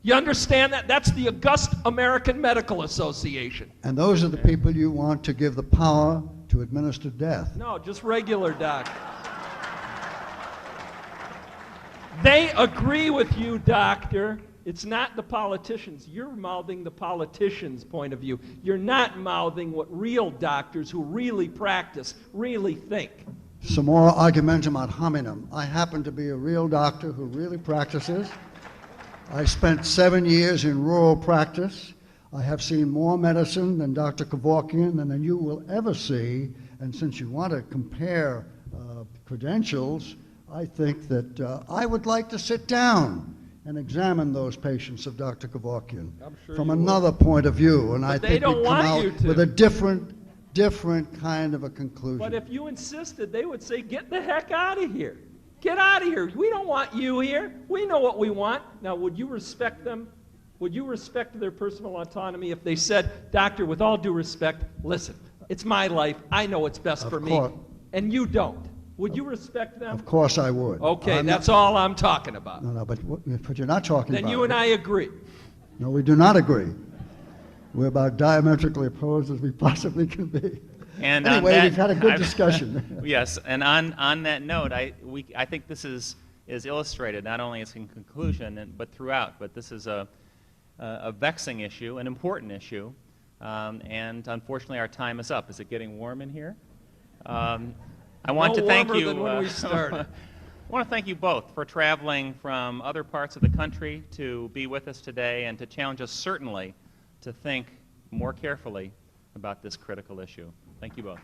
You understand that? That's the august American Medical Association. And those are the people you want to give the power to administer death. No, just regular doctors. They agree with you, doctor. It's not the politicians. You're mouthing the politicians' point of view. You're not mouthing what real doctors who really practice really think. Some more argumentum ad hominem. I happen to be a real doctor who really practices. I spent 7 years in rural practice. I have seen more medicine than Dr. Kevorkian than you will ever see. And since you want to compare credentials, I think that I would like to sit down and examine those patients of Dr. Kevorkian from another point of view. And I think we'd come out with a different kind of a conclusion. But if you insisted, they would say, get the heck out of here. Get out of here. We don't want you here. We know what we want. Now, would you respect them would you respect their personal autonomy if they said, doctor, with all due respect, listen, it's my life, I know what's best for me, course. and you don't? Would you respect them? Of course I would. Okay, I'm that's not- all I'm talking about. No, but you're not talking Then about you and it. I agree. No, we do not agree. We're about diametrically opposed as we possibly can be. And on Anyway, that- we've had a good I've- discussion. Yes, and on that note, I think this is illustrated not only as in conclusion but throughout. But this is a vexing issue, an important issue, and unfortunately our time is up. Is it getting warm in here? I want No to thank warmer you. than when we started. I want to thank you both for traveling from other parts of the country to be with us today and to challenge us certainly to think more carefully about this critical issue. Thank you both.